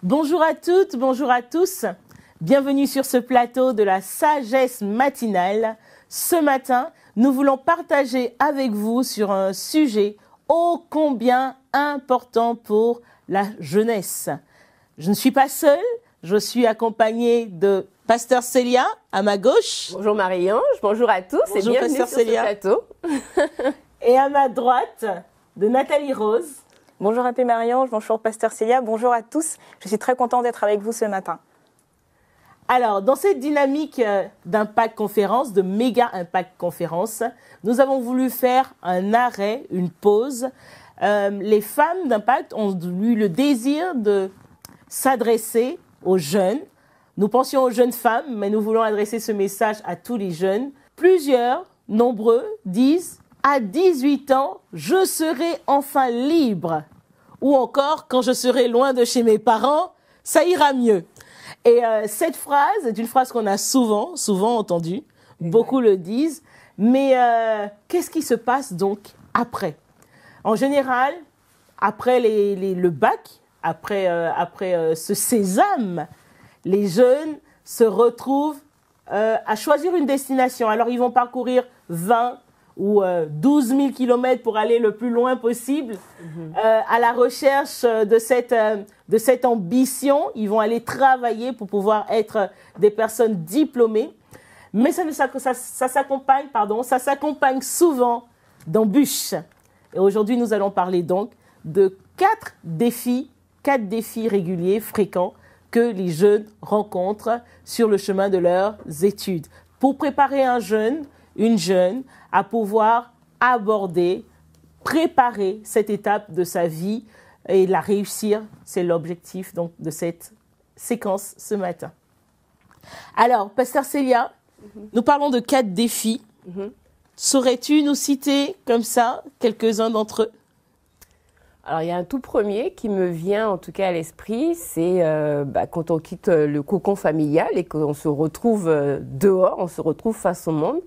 Bonjour à toutes, bonjour à tous. Bienvenue sur ce plateau de la sagesse matinale. Ce matin, nous voulons partager avec vous sur un sujet ô combien important pour la jeunesse. Je ne suis pas seule, je suis accompagnée de Pasteur Célia à ma gauche. Bonjour Marie-Ange, bonjour à tous Bonjour, et bienvenue Pasteur sur Célia. ce plateau. Et à ma droite, de Nathalie Rose. Bonjour AP Marie-Ange, bonjour Pasteur Célia, bonjour à tous. Je suis très contente d'être avec vous ce matin. Alors, dans cette dynamique d'Impact Conférence, de méga Impact Conférence, nous avons voulu faire un arrêt, une pause. Les femmes d'Impact ont eu le désir de s'adresser aux jeunes. Nous pensions aux jeunes femmes, mais nous voulons adresser ce message à tous les jeunes. Plusieurs, nombreux, disent « À 18 ans, je serai enfin libre ». Ou encore « Quand je serai loin de chez mes parents, ça ira mieux ». Et cette phrase est une phrase qu'on a souvent entendue. Beaucoup le disent. Mais qu'est-ce qui se passe donc après ? En général, après le bac, après ce sésame, les jeunes se retrouvent à choisir une destination. Alors, ils vont parcourir 20 ou 12 000 kilomètres pour aller le plus loin possible. À la recherche de cette ambition, ils vont aller travailler pour pouvoir être des personnes diplômées. Mais ça s'accompagne souvent d'embûches. Et aujourd'hui, nous allons parler donc de 4 défis réguliers, fréquents, que les jeunes rencontrent sur le chemin de leurs études. Pour préparer un jeune, une jeune, à pouvoir préparer cette étape de sa vie et la réussir, c'est l'objectif donc de cette séquence ce matin. Alors, Pasteur Célia, nous parlons de 4 défis. Saurais-tu nous citer comme ça quelques-uns d'entre eux ? Alors il y a un tout premier qui me vient en tout cas à l'esprit, c'est quand on quitte le cocon familial et qu'on se retrouve dehors, on se retrouve face au monde.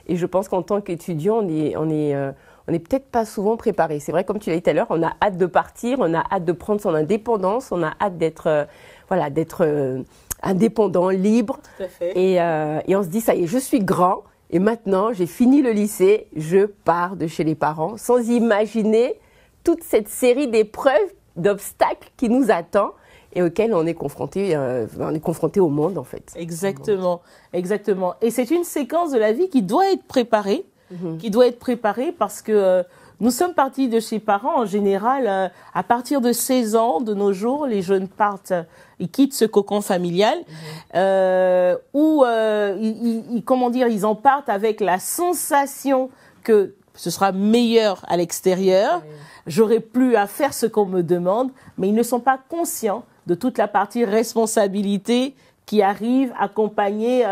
Et je pense qu'en tant qu'étudiant, on est peut-être pas souvent préparé. C'est vrai, comme tu l'as dit tout à l'heure, on a hâte de partir, on a hâte de prendre son indépendance, on a hâte d'être indépendant, libre. Tout à fait. Et on se dit, ça y est, je suis grand et maintenant j'ai fini le lycée, je pars de chez les parents sans imaginer toute cette série d'épreuves, d'obstacles qui nous attend et auxquels on est confronté au monde en fait. Exactement. Et c'est une séquence de la vie qui doit être préparée, parce que nous sommes partis de chez parents en général à partir de 16 ans de nos jours, les jeunes ils quittent ce cocon familial où ils en partent avec la sensation que ce sera meilleur à l'extérieur. J'aurai plus à faire ce qu'on me demande, mais ils ne sont pas conscients de toute la partie responsabilité qui arrive accompagner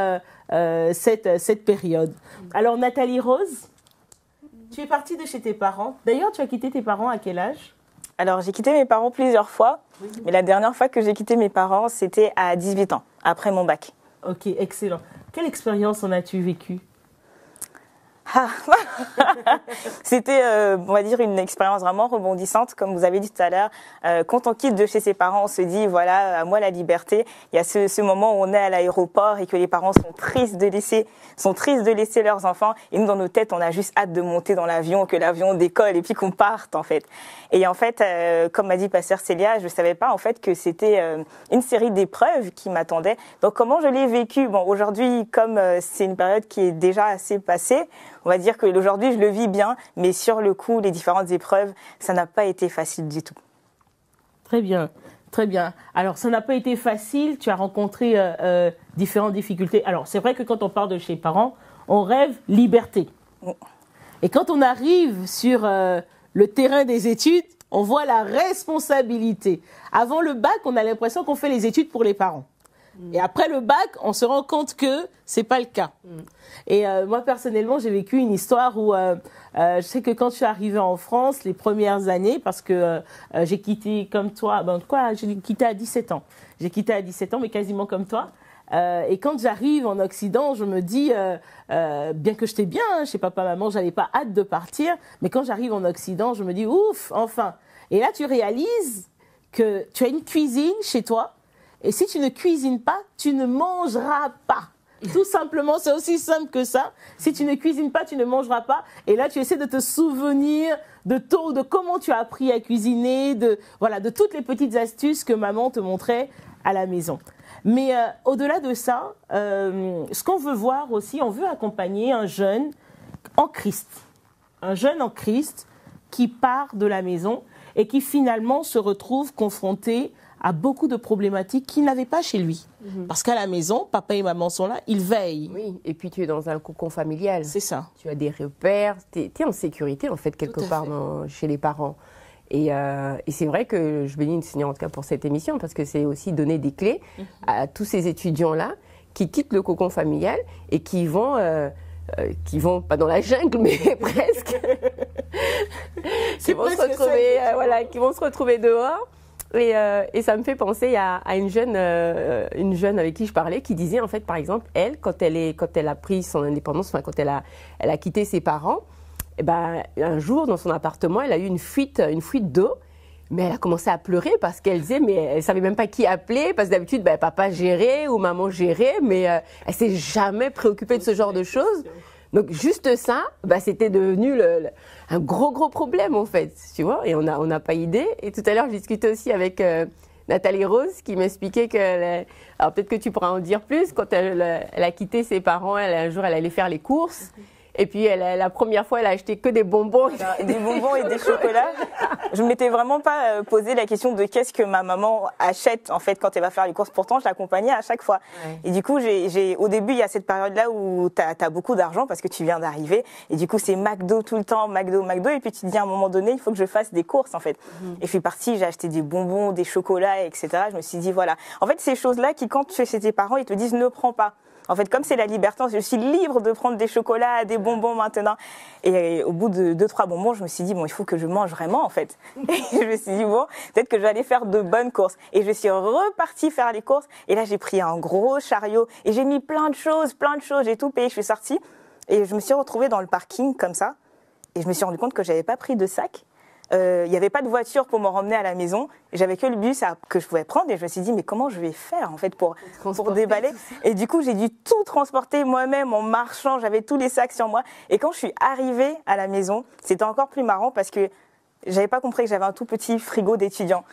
cette période. Alors Nathalie Rose, tu es partie de chez tes parents. D'ailleurs, tu as quitté tes parents à quel âge ? Alors j'ai quitté mes parents plusieurs fois, mais la dernière fois que j'ai quitté mes parents, c'était à 18 ans, après mon bac. Ok, excellent. Quelle expérience en as-tu vécue ? C'était, on va dire, une expérience vraiment rebondissante, comme vous avez dit tout à l'heure. Quand on quitte de chez ses parents, on se dit, voilà, à moi la liberté. Il y a ce moment où on est à l'aéroport et que les parents sont tristes de laisser leurs enfants. Et nous, dans nos têtes, on a juste hâte de monter dans l'avion, que l'avion décolle et puis qu'on parte, en fait. Et en fait, comme m'a dit Pasteur Célia, je ne savais pas, en fait, que c'était une série d'épreuves qui m'attendaient. Donc, comment je l'ai vécu ? Bon, aujourd'hui, comme c'est une période qui est déjà assez passée, on va dire que aujourd'hui, je le vis bien, mais sur le coup, les différentes épreuves, ça n'a pas été facile du tout. Très bien. Alors, ça n'a pas été facile. Tu as rencontré différentes difficultés. Alors, c'est vrai que quand on part de chez les parents, on rêve liberté. Et quand on arrive sur le terrain des études, on voit la responsabilité. Avant le bac, on a l'impression qu'on fait les études pour les parents. Et après le bac, on se rend compte que c'est pas le cas. Et moi, personnellement, j'ai vécu une histoire où je sais que quand je suis arrivée en France, les premières années, parce que j'ai quitté comme toi, j'ai quitté à 17 ans. J'ai quitté à 17 ans, mais quasiment comme toi. Et quand j'arrive en Occident, je me dis, bien que j'étais bien chez papa, maman, j'avais pas hâte de partir. Mais quand j'arrive en Occident, je me dis, ouf, enfin. Et là, tu réalises que tu as une cuisine chez toi et si tu ne cuisines pas, tu ne mangeras pas. Tout simplement, c'est aussi simple que ça. Si tu ne cuisines pas, tu ne mangeras pas. Et là, tu essaies de te souvenir de comment tu as appris à cuisiner, de toutes les petites astuces que maman te montrait à la maison. Mais au-delà de ça, ce qu'on veut voir aussi, on veut accompagner un jeune en Christ. Un jeune en Christ qui part de la maison et qui finalement se retrouve confronté à beaucoup de problématiques qu'il n'avait pas chez lui. Parce qu'à la maison, papa et maman sont là, ils veillent. Oui, et puis tu es dans un cocon familial. C'est ça. Tu as des repères, tu es en sécurité en fait quelque part chez les parents. Et c'est vrai que je bénis le Seigneur en tout cas pour cette émission parce que c'est aussi donner des clés à tous ces étudiants-là qui quittent le cocon familial et qui vont pas dans la jungle mais presque, qui vont se retrouver dehors. Et ça me fait penser à une jeune avec qui je parlais qui disait en fait par exemple elle quand elle a pris son indépendance, enfin quand elle a quitté ses parents, et ben un jour dans son appartement elle a eu une fuite d'eau, mais elle a commencé à pleurer parce qu'elle disait mais elle savait même pas qui appeler parce que d'habitude papa gérait ou maman gérait, mais elle s'est jamais préoccupée de ce genre de choses. Donc juste ça, c'était devenu un gros problème en fait, tu vois, et on n'a pas idée. Et tout à l'heure, je discutais aussi avec Nathalie Rose qui m'expliquait alors peut-être que tu pourras en dire plus, quand elle a quitté ses parents, un jour elle allait faire les courses. Et puis, la première fois, elle a acheté que des bonbons. Des bonbons et des chocolats. Je ne m'étais vraiment pas posé la question de qu'est-ce que ma maman achète, en fait, quand elle va faire les courses. Pourtant, je l'accompagnais à chaque fois. Ouais. Et du coup, au début, il y a cette période-là où t'as beaucoup d'argent parce que tu viens d'arriver. Et du coup, c'est McDo tout le temps, McDo. Et puis, tu te dis, à un moment donné, il faut que je fasse des courses, en fait. Et je suis partie, j'ai acheté des bonbons, des chocolats, etc. Je me suis dit, voilà. En fait, ces choses-là qui, quand tu es chez tes parents, ils te disent, ne prends pas. En fait, comme c'est la liberté, je suis libre de prendre des chocolats, des bonbons maintenant. Et au bout de 2-3 bonbons, je me suis dit, bon, il faut que je mange vraiment, en fait. Et je me suis dit, bon, peut-être que je vais aller faire de bonnes courses. Et je suis repartie faire les courses. Et là, j'ai pris un gros chariot et j'ai mis plein de choses. J'ai tout payé. Je suis sortie et je me suis retrouvée dans le parking comme ça. Et je me suis rendu compte que j'avais pas pris de sac. Il n'y avait pas de voiture pour me ramener à la maison. J'avais que le bus que je pouvais prendre et je me suis dit mais comment je vais faire en fait pour déballer. Et du coup j'ai dû tout transporter moi-même en marchant. J'avais tous les sacs sur moi. Et quand je suis arrivée à la maison, c'était encore plus marrant parce que j'avais pas compris que j'avais un tout petit frigo d'étudiant.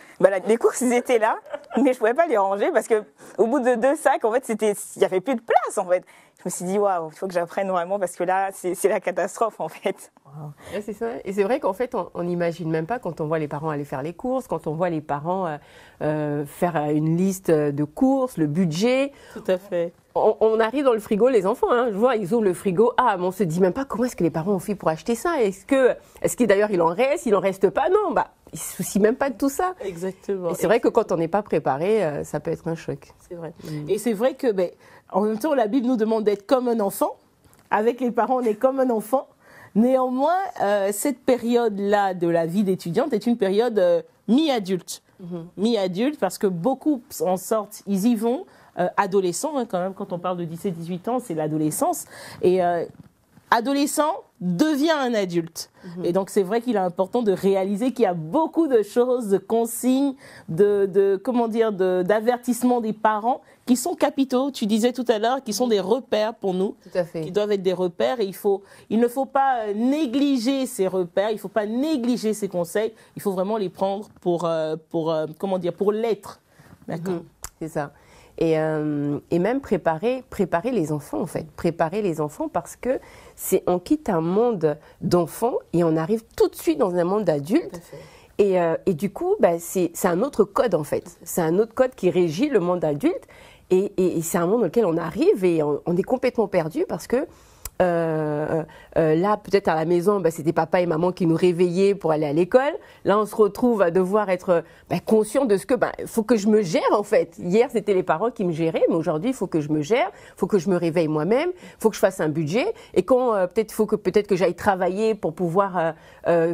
Les courses ils étaient là, mais je pouvais pas les ranger parce que au bout de 2 sacs en fait il y avait plus de place en fait. Je me suis dit waouh, il faut que j'apprenne vraiment parce que là c'est la catastrophe en fait. Wow. Ouais, c'est ça. Et c'est vrai qu'en fait on n'imagine même pas quand on voit les parents aller faire les courses, quand on voit les parents faire une liste de courses, le budget. Tout à fait. On arrive dans le frigo, les enfants, je vois, ils ouvrent le frigo. Ah, mais on se dit même pas comment est-ce que les parents ont fait pour acheter ça. Est-ce que d'ailleurs il en reste pas? Non, ils se soucient même pas de tout ça. Exactement. Et c'est vrai que quand on n'est pas préparé, ça peut être un choc. C'est vrai. Et c'est vrai que, en même temps, la Bible nous demande d'être comme un enfant. Avec les parents, on est comme un enfant. Néanmoins, cette période-là de la vie d'étudiante est une période mi-adulte. Mi-adulte, parce que beaucoup en sortent, ils y vont. Adolescents, quand même, quand on parle de 17-18 ans, c'est l'adolescence. Et adolescent devient un adulte. Et donc, c'est vrai qu'il est important de réaliser qu'il y a beaucoup de choses, de consignes, d'avertissements des parents qui sont capitaux. Tu disais tout à l'heure, qui sont des repères pour nous. Tout à fait. Qui doivent être des repères. Et il ne faut pas négliger ces repères. Il ne faut pas négliger ces conseils. Il faut vraiment les prendre pour l'être. D'accord. C'est ça. Et même préparer les enfants en fait, préparer les enfants parce que on quitte un monde d'enfants et on arrive tout de suite dans un monde d'adultes. Et du coup, c'est un autre code en fait, c'est un autre code qui régit le monde adulte et c'est un monde dans lequel on arrive et on est complètement perdu parce que là, peut-être à la maison, c'était papa et maman qui nous réveillaient pour aller à l'école. Là, on se retrouve à devoir être conscient de ce que faut que je me gère en fait. Hier, c'était les parents qui me géraient, mais aujourd'hui, il faut que je me gère, il faut que je me réveille moi-même, il faut que je fasse un budget. Et quand peut-être que j'aille travailler pour pouvoir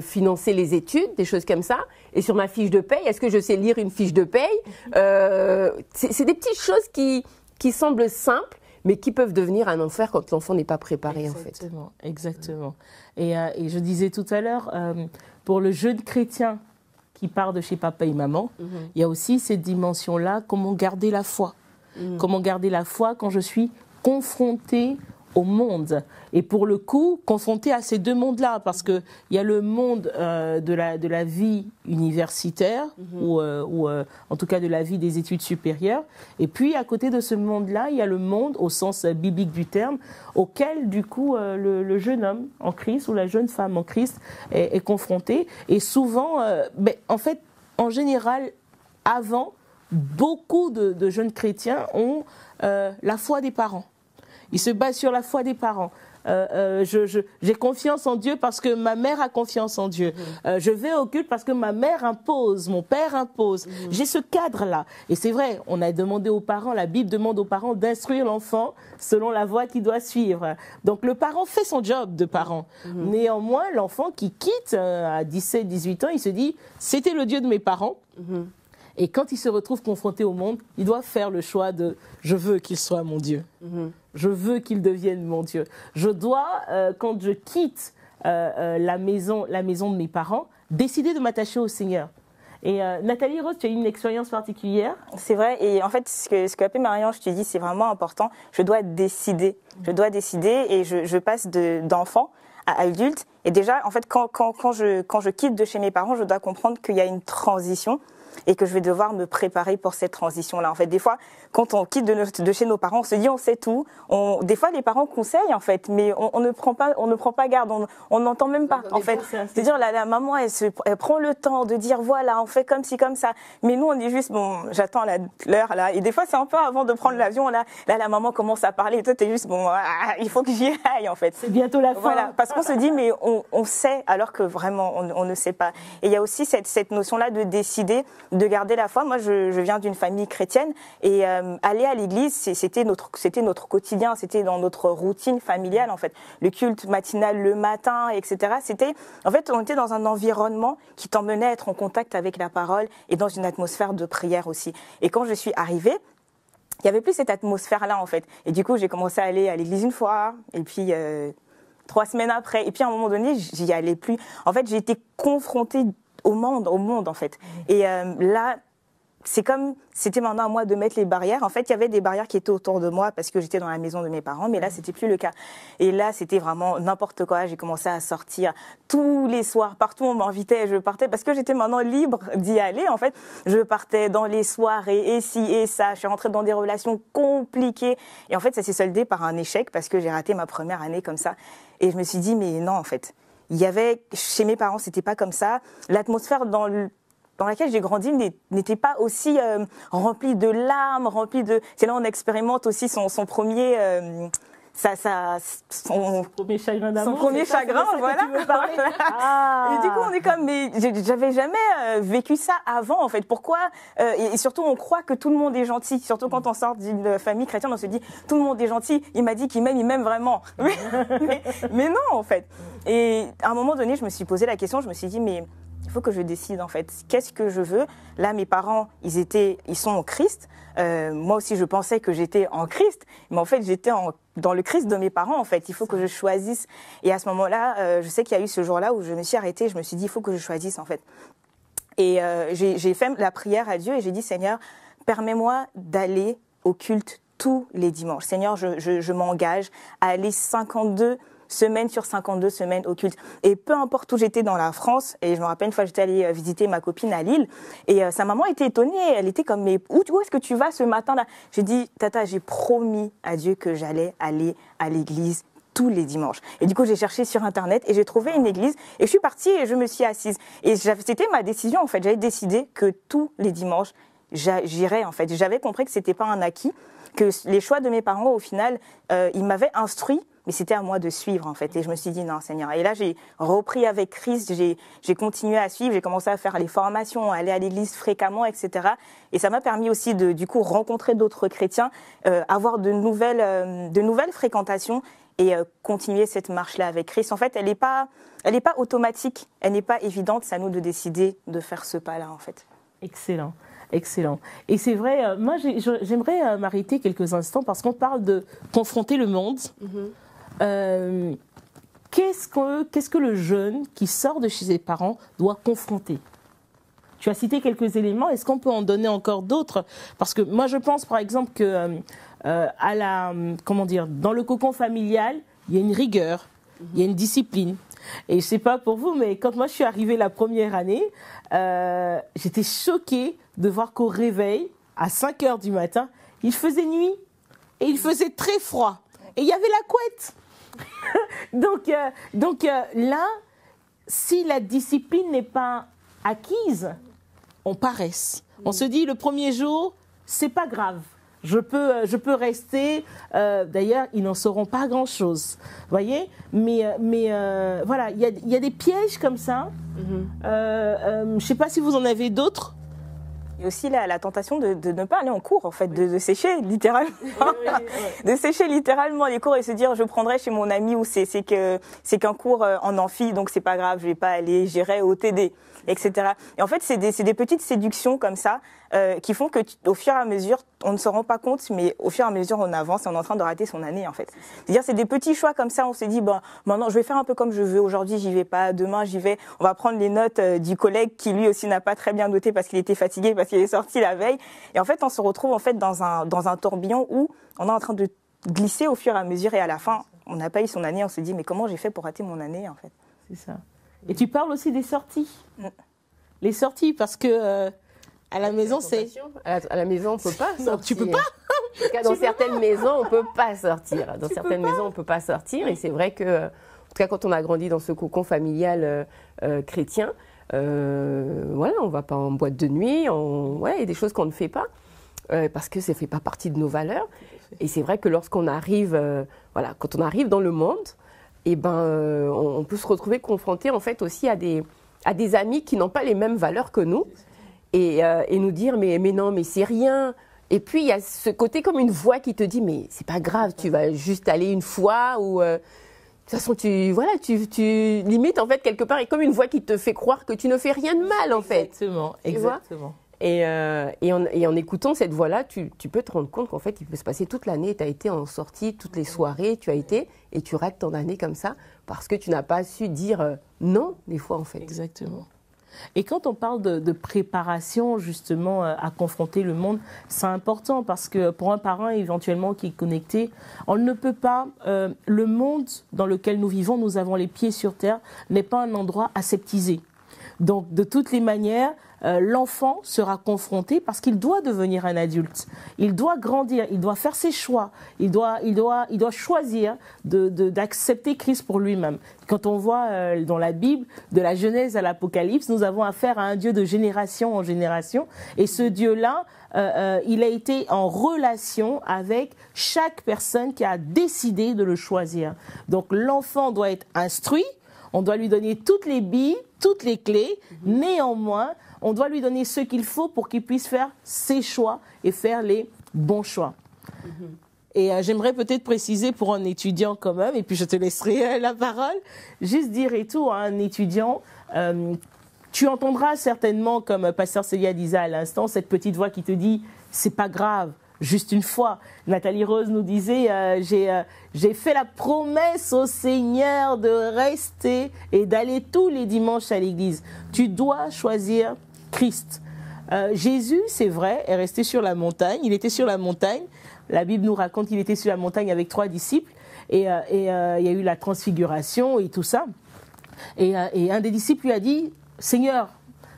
financer les études, des choses comme ça. Et sur ma fiche de paye, est-ce que je sais lire une fiche de paye? C'est des petites choses qui semblent simples, mais qui peuvent devenir un enfer quand l'enfant n'est pas préparé, en fait. Exactement. Et je disais tout à l'heure, pour le jeune chrétien qui part de chez papa et maman, il y a aussi cette dimension-là, comment garder la foi. Comment garder la foi quand je suis confrontée au monde. Et pour le coup, confrontée à ces deux mondes-là, parce qu'il y a le monde de la vie universitaire, ou en tout cas de la vie des études supérieures, et puis à côté de ce monde-là, il y a le monde, au sens biblique du terme, auquel du coup le jeune homme en Christ ou la jeune femme en Christ est confronté. Et souvent, en fait, en général, avant, beaucoup de jeunes chrétiens ont la foi des parents. Ils se basent sur la foi des parents. J'ai confiance en Dieu parce que ma mère a confiance en Dieu. Je vais au culte parce que ma mère impose, mon père impose. J'ai ce cadre-là. Et c'est vrai, on a demandé aux parents, la Bible demande aux parents d'instruire l'enfant selon la voie qu'il doit suivre. Donc le parent fait son job de parent. Néanmoins, l'enfant qui quitte à 17, 18 ans, il se dit, c'était le Dieu de mes parents. Et quand il se retrouve confronté au monde, il doit faire le choix de « je veux qu'il soit mon Dieu ». Je veux qu'il devienne mon Dieu. Je dois, quand je quitte la maison de mes parents, décider de m'attacher au Seigneur. Et Nathalie Rose, tu as eu une expérience particulière? C'est vrai, et en fait, ce que appelé Marie-Ange, tu dis, c'est vraiment important. Je dois décider. Je dois décider et je passe d'enfant à adulte. Et déjà, en fait, quand je quitte de chez mes parents, je dois comprendre qu'il y a une transition et que je vais devoir me préparer pour cette transition-là. En fait, des fois, quand on quitte de chez nos parents, on se dit on sait tout. Des fois, les parents conseillent en fait, mais on ne prend pas garde, on n'entend même pas en fait. C'est-à-dire la maman, elle prend le temps de dire voilà, on fait comme ci comme ça. Mais nous, on est juste bon, j'attends l'heure là. Et des fois, c'est un peu avant de prendre l'avion là, la maman commence à parler et toi, t'es juste bon, il faut que j'y aille en fait. C'est bientôt la fin. Voilà, parce qu'on se dit mais on sait alors que vraiment on ne sait pas. Et il y a aussi cette notion-là de décider, de garder la foi. Moi, je viens d'une famille chrétienne et aller à l'église, c'était notre quotidien, c'était dans notre routine familiale en fait. Le culte matinal le matin, etc. En fait, on était dans un environnement qui t'emmenait à être en contact avec la parole et dans une atmosphère de prière aussi. Et quand je suis arrivée, il y avait plus cette atmosphère-là en fait. Et du coup, j'ai commencé à aller à l'église une fois, et puis 3 semaines après, et puis à un moment donné, j'y allais plus. En fait, j'ai été confrontée au monde en fait. Et là, c'était maintenant à moi de mettre les barrières. En fait, il y avait des barrières qui étaient autour de moi parce que j'étais dans la maison de mes parents, mais là, c'était plus le cas. Et là, c'était vraiment n'importe quoi. J'ai commencé à sortir tous les soirs, partout on m'invitait, je partais parce que j'étais maintenant libre d'y aller. En fait, je partais dans les soirées et ci et ça. Je suis rentrée dans des relations compliquées. Et en fait, ça s'est soldé par un échec parce que j'ai raté ma première année comme ça. Et je me suis dit, mais non, en fait. Chez mes parents, c'était pas comme ça. L'atmosphère dans laquelle j'ai grandi n'était pas aussi remplie de larmes, c'est là où on expérimente aussi son premier son premier chagrin d'amour. Son premier chagrin, voilà. Et du coup, on est comme, mais j'avais jamais vécu ça avant, en fait. Pourquoi et surtout, on croit que tout le monde est gentil. Surtout quand on sort d'une famille chrétienne, on se dit, tout le monde est gentil. Il m'a dit qu'il m'aime, il m'aime vraiment. mais non, en fait. Et à un moment donné, je me suis posé la question, je me suis dit, mais il faut que je décide en fait. Qu'est-ce que je veux? Là, mes parents, ils sont en Christ. Moi aussi, je pensais que j'étais en Christ, mais en fait, j'étais dans le Christ de mes parents. En fait, il faut que je choisisse. Et à ce moment-là, je sais qu'il y a eu ce jour-là où je me suis arrêtée. Je me suis dit, il faut que je choisisse en fait. Et j'ai fait la prière à Dieu et j'ai dit, Seigneur, permets-moi d'aller au culte tous les dimanches. Seigneur, je m'engage à aller 52 semaine sur 52 semaines au culte. Et peu importe où j'étais dans la France, et je me rappelle une fois j'étais allée visiter ma copine à Lille, et sa maman était étonnée, elle était comme, mais où est-ce que tu vas ce matin-là? J'ai dit, Tata, j'ai promis à Dieu que j'allais aller à l'église tous les dimanches. Et du coup, j'ai cherché sur Internet et j'ai trouvé une église et je suis partie et je me suis assise. Et c'était ma décision, en fait. J'avais décidé que tous les dimanches, j'irais, en fait. J'avais compris que c'était pas un acquis, que les choix de mes parents, au final, ils m'avaient instruit, mais c'était à moi de suivre, en fait. Et je me suis dit, non, Seigneur. Et là, j'ai repris avec Christ, j'ai continué à suivre, j'ai commencé à faire les formations, à aller à l'église fréquemment, etc. Et ça m'a permis aussi de, du coup, rencontrer d'autres chrétiens, avoir de nouvelles fréquentations et continuer cette marche-là avec Christ. En fait, elle n'est pas automatique, elle n'est pas évidente. C'est à nous de décider de faire ce pas-là, en fait. Excellent. Excellent. Et c'est vrai, moi j'aimerais m'arrêter quelques instants parce qu'on parle de confronter le monde. Qu'est-ce que le jeune qui sort de chez ses parents doit confronter? Tu as cité quelques éléments. Est-ce qu'on peut en donner encore d'autres? Parce que moi, je pense, par exemple, que dans le cocon familial, il y a une rigueur, il y a une discipline. Et je sais pas pour vous, mais quand moi je suis arrivée la première année, j'étais choquée de voir qu'au réveil, à 5 heures du matin, il faisait nuit et il faisait très froid. Et il y avait la couette. donc là, si la discipline n'est pas acquise, on paresse. On se dit le premier jour, c'est pas grave. Je peux rester. D'ailleurs, ils n'en sauront pas grand-chose, voyez. Mais voilà, il y a des pièges comme ça. Je ne sais pas si vous en avez d'autres. Il y a aussi la tentation de ne pas aller en cours, en fait, de sécher littéralement. De sécher littéralement les cours et se dire je prendrai chez mon ami ou c'est qu'un cours en amphi, donc c'est pas grave, je vais pas aller, j'irai au TD, etc. Et en fait, c'est des petites séductions comme ça qui font que au fur et à mesure, on ne se rend pas compte, mais au fur et à mesure, on avance et on est en train de rater son année, en fait. C'est-à-dire, c'est des petits choix comme ça, on se dit, bon, maintenant, je vais faire un peu comme je veux, aujourd'hui, j'y vais pas, demain, j'y vais, on va prendre les notes du collègue qui, lui aussi, n'a pas très bien noté parce qu'il était fatigué, parce qu'il est sorti la veille. Et en fait, on se retrouve, en fait, dans un tourbillon où on est en train de glisser au fur et à mesure et à la fin, on n'a pas eu son année, on se dit, mais comment j'ai fait pour rater mon année, en fait? C'est ça. Et tu parles aussi des sorties. Les sorties, parce que à la maison, c'est... À la maison, on ne peut pas sortir. Non, tu peux pas. En tout cas, dans certaines maisons, on ne peut pas sortir. Dans certaines maisons, on ne peut pas sortir. Et c'est vrai que, en tout cas, quand on a grandi dans ce cocon familial chrétien, voilà, on ne va pas en boîte de nuit. Il y a des choses qu'on ne fait pas parce que ça ne fait pas partie de nos valeurs. Et c'est vrai que lorsqu'on arrive, quand on arrive dans le monde, on peut se retrouver confronté en fait aussi à des amis qui n'ont pas les mêmes valeurs que nous et nous dire mais non, mais c'est rien. Et puis il y a ce côté comme une voix qui te dit mais c'est pas grave, tu vas juste aller une fois ou de toute façon tu limites en fait quelque part et comme une voix qui te fait croire que tu ne fais rien de mal en fait. Exactement. Et en écoutant cette voix-là, tu peux te rendre compte qu'en fait, il peut se passer toute l'année. Tu as été en sortie toutes les soirées, tu as été et tu rates ton année comme ça parce que tu n'as pas su dire non des fois en fait. Exactement. Et quand on parle de préparation justement à confronter le monde, c'est important parce que pour un parent éventuellement qui est connecté, on ne peut pas, le monde dans lequel nous vivons, nous avons les pieds sur terre, n'est pas un endroit aseptisé. Donc de toutes les manières, l'enfant sera confronté parce qu'il doit devenir un adulte. Il doit grandir, il doit faire ses choix, il doit choisir d'accepter Christ pour lui-même. Quand on voit dans la Bible, de la Genèse à l'Apocalypse, nous avons affaire à un Dieu de génération en génération. Et ce Dieu-là, il a été en relation avec chaque personne qui a décidé de le choisir. Donc l'enfant doit être instruit, on doit lui donner toutes les billes, toutes les clés. Néanmoins, on doit lui donner ce qu'il faut pour qu'il puisse faire ses choix et faire les bons choix. Et j'aimerais peut-être préciser pour un étudiant quand même, et puis je te laisserai la parole, juste dire et tout à un étudiant, tu entendras certainement, comme Pasteur Célia disait à l'instant, cette petite voix qui te dit « c'est pas grave ». Juste une fois, Nathalie Rose nous disait j'ai fait la promesse au Seigneur de rester et d'aller tous les dimanches à l'église. Tu dois choisir Christ. Jésus, c'est vrai, est resté sur la montagne. Il était sur la montagne. La Bible nous raconte qu'il était sur la montagne avec 3 disciples. Et il y a eu la transfiguration et tout ça. Et un des disciples lui a dit « Seigneur,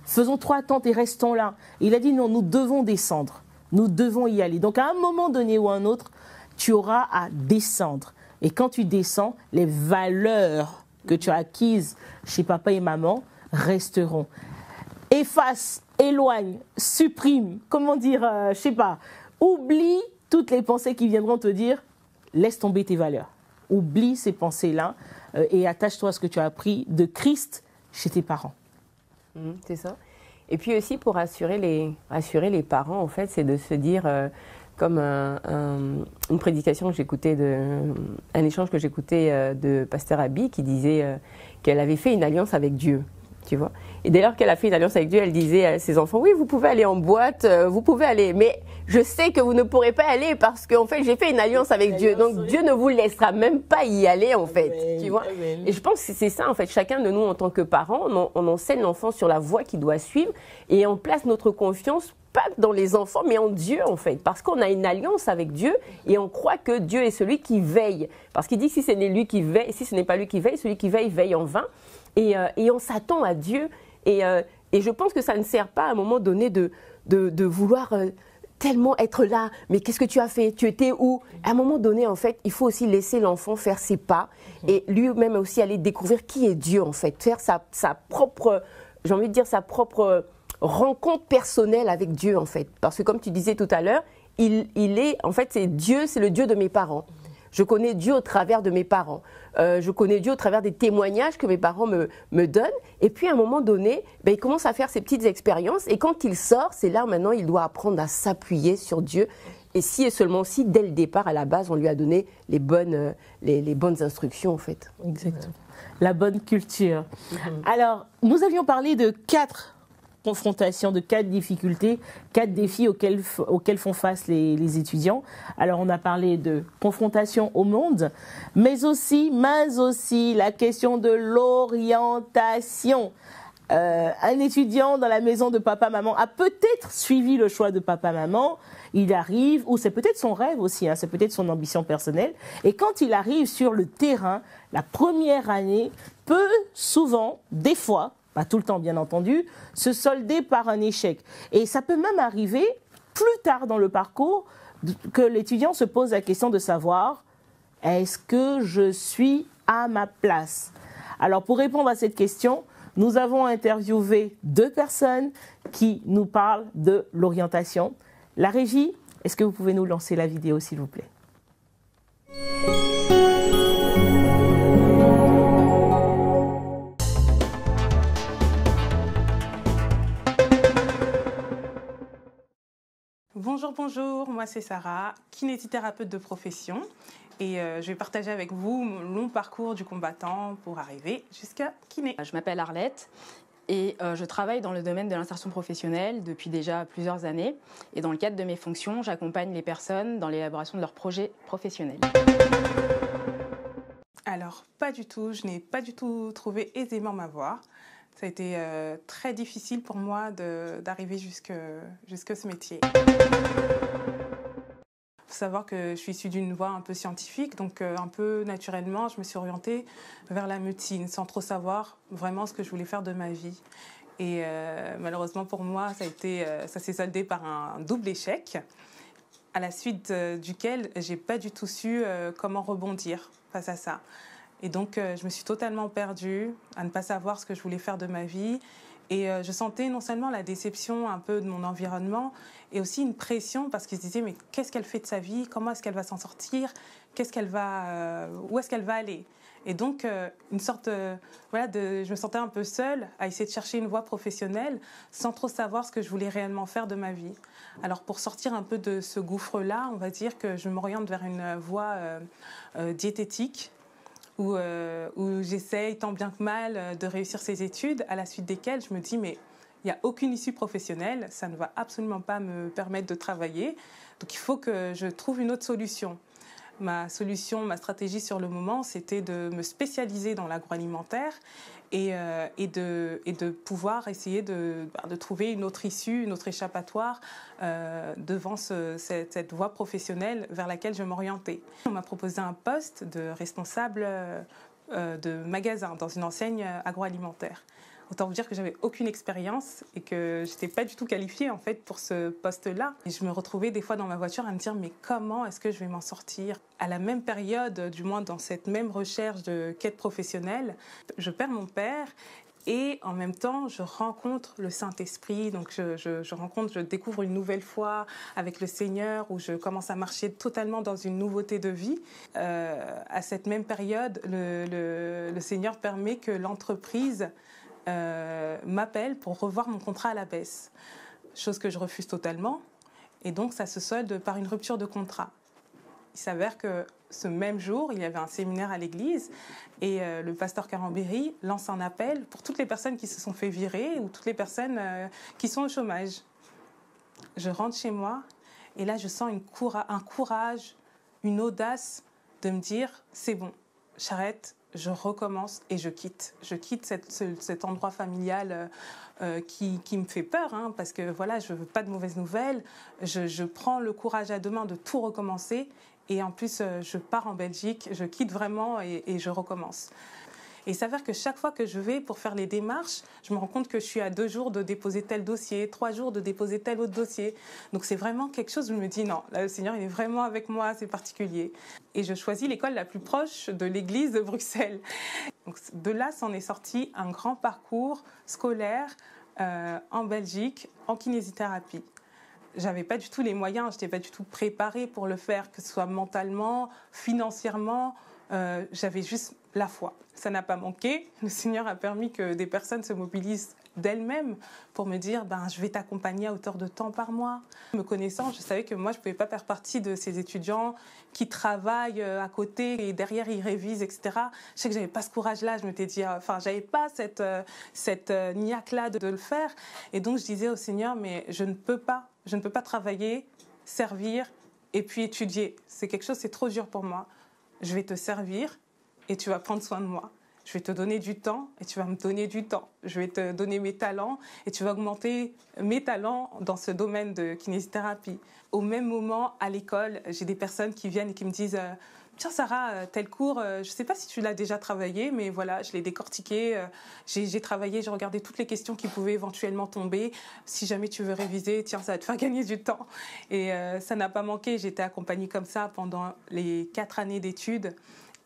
faisons 3 tentes et restons là. » Et il a dit « Non, nous devons descendre. Nous devons y aller. » Donc à un moment donné ou à un autre, tu auras à descendre. Et quand tu descends, les valeurs que tu as acquises chez papa et maman resteront. Efface, éloigne, supprime, oublie toutes les pensées qui viendront te dire, laisse tomber tes valeurs. Oublie ces pensées-là et attache-toi à ce que tu as appris de Christ chez tes parents. C'est ça. Et puis aussi pour rassurer les parents, en fait, c'est de se dire, comme une prédication que j'écoutais, un échange que j'écoutais de Pasteur Abby qui disait qu'elle avait fait une alliance avec Dieu. tu vois. Et dès lors qu'elle a fait une alliance avec Dieu, elle disait à ses enfants, oui, vous pouvez aller en boîte, vous pouvez aller, mais je sais que vous ne pourrez pas aller parce qu'en fait, j'ai fait une alliance avec Dieu. Donc, Dieu ne vous laissera même pas y aller, en fait, tu vois. Et je pense que c'est ça, en fait. Chacun de nous, en tant que parents, on enseigne l'enfant sur la voie qu'il doit suivre et on place notre confiance pas dans les enfants, mais en Dieu, en fait. Parce qu'on a une alliance avec Dieu et on croit que Dieu est celui qui veille. Parce qu'il dit que si ce n'est lui qui veille, si ce n'est pas lui qui veille, celui qui veille, veille en vain. Et on s'attend à Dieu. Et je pense que ça ne sert pas à un moment donné de vouloir tellement être là. Mais qu'est-ce que tu as fait? Tu étais où? À un moment donné, en fait, il faut aussi laisser l'enfant faire ses pas et lui-même aussi aller découvrir qui est Dieu, en fait. Faire sa propre, j'ai envie de dire, sa propre rencontre personnelle avec Dieu, en fait. Parce que comme tu disais tout à l'heure, il est, en fait, c'est Dieu, c'est le Dieu de mes parents. Je connais Dieu au travers de mes parents. Je connais Dieu au travers des témoignages que mes parents me donnent. Et puis, à un moment donné, ben, il commence à faire ses petites expériences. Et quand il sort, c'est là, maintenant, il doit apprendre à s'appuyer sur Dieu. Et si et seulement si, dès le départ, à la base, on lui a donné les bonnes instructions, en fait. Exactement. La bonne culture. Alors, nous avions parlé de 4 confrontations, de 4 difficultés, 4 défis auxquels font face les étudiants. Alors, on a parlé de confrontation au monde, mais aussi la question de l'orientation. Un étudiant dans la maison de papa-maman a peut-être suivi le choix de papa-maman, il arrive, ou c'est peut-être son rêve aussi, c'est peut-être son ambition personnelle, et quand il arrive sur le terrain, la première année peut souvent, des fois, pas tout le temps bien entendu, se solder par un échec. Et ça peut même arriver plus tard dans le parcours que l'étudiant se pose la question de savoir, est-ce que je suis à ma place? Alors pour répondre à cette question, nous avons interviewé 2 personnes qui nous parlent de l'orientation. La régie, est-ce que vous pouvez nous lancer la vidéo, s'il vous plaît? Bonjour, moi c'est Sarah, kinésithérapeute de profession et je vais partager avec vous mon long parcours du combattant pour arriver jusqu'à kiné. Je m'appelle Arlette et je travaille dans le domaine de l'insertion professionnelle depuis déjà plusieurs années et dans le cadre de mes fonctions, j'accompagne les personnes dans l'élaboration de leurs projets professionnels. Alors pas du tout, je n'ai pas du tout trouvé aisément ma voie. Ça a été très difficile pour moi d'arriver jusque ce métier. Il faut savoir que je suis issue d'une voie un peu scientifique, donc un peu naturellement, je me suis orientée vers la médecine, sans trop savoir vraiment ce que je voulais faire de ma vie. Et malheureusement pour moi, ça s'est soldé par un double échec, à la suite duquel je n'ai pas du tout su comment rebondir face à ça. Et donc, je me suis totalement perdue à ne pas savoir ce que je voulais faire de ma vie. Et je sentais non seulement la déception un peu de mon environnement, et aussi une pression parce qu'ils se disaient, mais qu'est-ce qu'elle fait de sa vie? Comment est-ce qu'elle va s'en sortir? Où est-ce qu'elle va aller? Et donc, une sorte je me sentais un peu seule à essayer de chercher une voie professionnelle sans trop savoir ce que je voulais réellement faire de ma vie. Alors, pour sortir un peu de ce gouffre-là, on va dire que je m'oriente vers une voie diététique, où j'essaye tant bien que mal de réussir ces études, à la suite desquelles je me dis mais il n'y a aucune issue professionnelle, ça ne va absolument pas me permettre de travailler, donc il faut que je trouve une autre solution. Ma stratégie sur le moment, c'était de me spécialiser dans l'agroalimentaire et de pouvoir essayer de trouver une autre issue, une autre échappatoire devant cette voie professionnelle vers laquelle je m'orientais. On m'a proposé un poste de responsable de magasin dans une enseigne agroalimentaire. Autant vous dire que j'avais aucune expérience et que j'étais pas du tout qualifiée en fait pour ce poste-là. Et je me retrouvais des fois dans ma voiture à me dire mais comment est-ce que je vais m'en sortir? À la même période, du moins dans cette même recherche de quête professionnelle, je perds mon père. Et en même temps, je rencontre le Saint-Esprit, donc je découvre une nouvelle foi avec le Seigneur, où je commence à marcher totalement dans une nouveauté de vie. À cette même période, le Seigneur permet que l'entreprise m'appelle pour revoir mon contrat à la baisse, chose que je refuse totalement. Et donc, ça se solde par une rupture de contrat. il s'avère que ce même jour, il y avait un séminaire à l'église et le pasteur Carambéry lance un appel pour toutes les personnes qui se sont fait virer ou toutes les personnes qui sont au chômage. Je rentre chez moi et là, je sens un courage, une audace de me dire, c'est bon, j'arrête, je recommence et je quitte. Je quitte cet endroit familial qui me fait peur, hein, parce que voilà, je ne veux pas de mauvaises nouvelles. Je prends le courage à deux mains de tout recommencer. Et en plus, je pars en Belgique, je quitte vraiment et je recommence. Et il s'avère que chaque fois que je vais pour faire les démarches, je me rends compte que je suis à 2 jours de déposer tel dossier, 3 jours de déposer tel autre dossier. Donc c'est vraiment quelque chose où je me dis non, là, le Seigneur il est vraiment avec moi, c'est particulier. Et je choisis l'école la plus proche de l'église de Bruxelles. Donc de là, s'en est sorti un grand parcours scolaire en Belgique en kinésithérapie. J'avais pas du tout les moyens, je n'étais pas du tout préparée pour le faire, que ce soit mentalement, financièrement. J'avais juste la foi. Ça n'a pas manqué. Le Seigneur a permis que des personnes se mobilisent d'elles-mêmes pour me dire je vais t'accompagner à hauteur de temps par mois. Me connaissant, je savais que moi, je ne pouvais pas faire partie de ces étudiants qui travaillent à côté et derrière, ils révisent, etc. Je sais que je n'avais pas ce courage-là. Je m'étais dit, je n'avais pas cette niaque-là de le faire. Et donc, je disais au Seigneur, mais je ne peux pas travailler, servir et puis étudier. C'est quelque chose, c'est trop dur pour moi. Je vais te servir et tu vas prendre soin de moi. Je vais te donner du temps et tu vas me donner du temps. Je vais te donner mes talents et tu vas augmenter mes talents dans ce domaine de kinésithérapie. Au même moment, à l'école, j'ai des personnes qui viennent et qui me disent « Tiens Sarah, tel cours, je ne sais pas si tu l'as déjà travaillé, mais voilà, je l'ai décortiqué. J'ai travaillé, j'ai regardé toutes les questions qui pouvaient éventuellement tomber. Si jamais tu veux réviser, tiens, ça va te faire gagner du temps. » Et ça n'a pas manqué. J'ai été accompagnée comme ça pendant les 4 années d'études.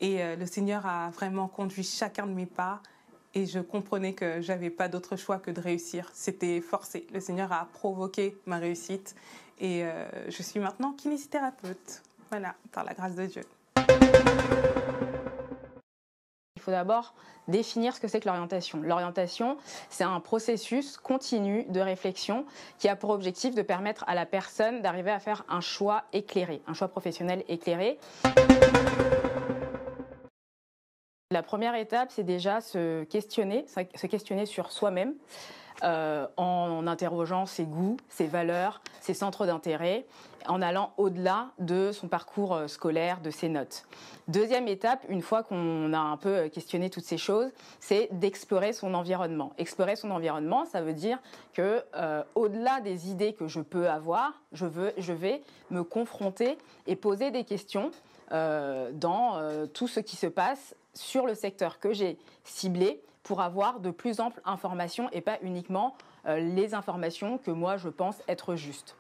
Et le Seigneur a vraiment conduit chacun de mes pas. Et je comprenais que je n'avais pas d'autre choix que de réussir. C'était forcé. Le Seigneur a provoqué ma réussite. Et je suis maintenant kinésithérapeute. Voilà, par la grâce de Dieu. Il faut d'abord définir ce que c'est que l'orientation. L'orientation, c'est un processus continu de réflexion qui a pour objectif de permettre à la personne d'arriver à faire un choix éclairé, un choix professionnel éclairé. La première étape, c'est déjà se questionner sur soi-même en interrogeant ses goûts, ses valeurs, ses centres d'intérêt, en allant au-delà de son parcours scolaire, de ses notes. Deuxième étape, une fois qu'on a un peu questionné toutes ces choses, c'est d'explorer son environnement. Explorer son environnement, ça veut dire que au-delà des idées que je peux avoir, je vais me confronter et poser des questions dans tout ce qui se passe sur le secteur que j'ai ciblé pour avoir de plus amples informations et pas uniquement les informations que moi je pense être justes.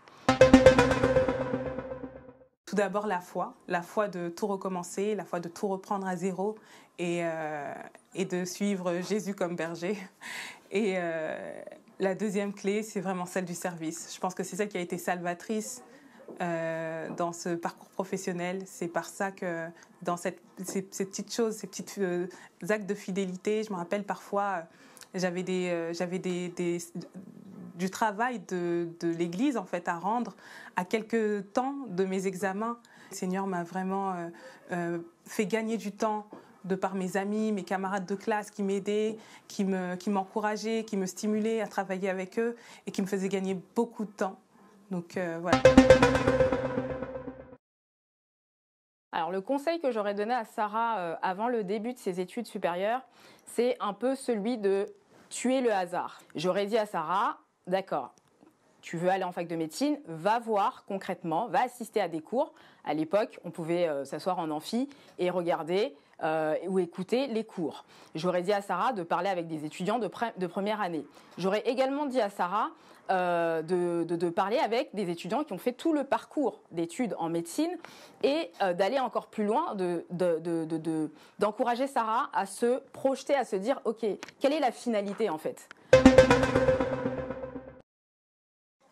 Tout d'abord la foi de tout recommencer, la foi de tout reprendre à zéro et de suivre Jésus comme berger. Et la deuxième clé, c'est vraiment celle du service. Je pense que c'est celle qui a été salvatrice dans ce parcours professionnel. C'est par ça que dans ces petites choses, ces petits actes de fidélité, je me rappelle parfois, j'avais du travail de l'église en fait à rendre à quelques temps de mes examens. Le Seigneur m'a vraiment fait gagner du temps de par mes amis, mes camarades de classe qui m'aidaient, qui m'encourageaient, qui me stimulaient à travailler avec eux et qui me faisaient gagner beaucoup de temps. Donc voilà. Alors le conseil que j'aurais donné à Sarah avant le début de ses études supérieures, c'est un peu celui de tuer le hasard. J'aurais dit à Sarah, d'accord, tu veux aller en fac de médecine, va voir concrètement, va assister à des cours. À l'époque, on pouvait s'asseoir en amphi et regarder ou écouter les cours. J'aurais dit à Sarah de parler avec des étudiants de première année. J'aurais également dit à Sarah de parler avec des étudiants qui ont fait tout le parcours d'études en médecine et d'aller encore plus loin, d'encourager Sarah à se projeter, à se dire « Ok, quelle est la finalité en fait ?»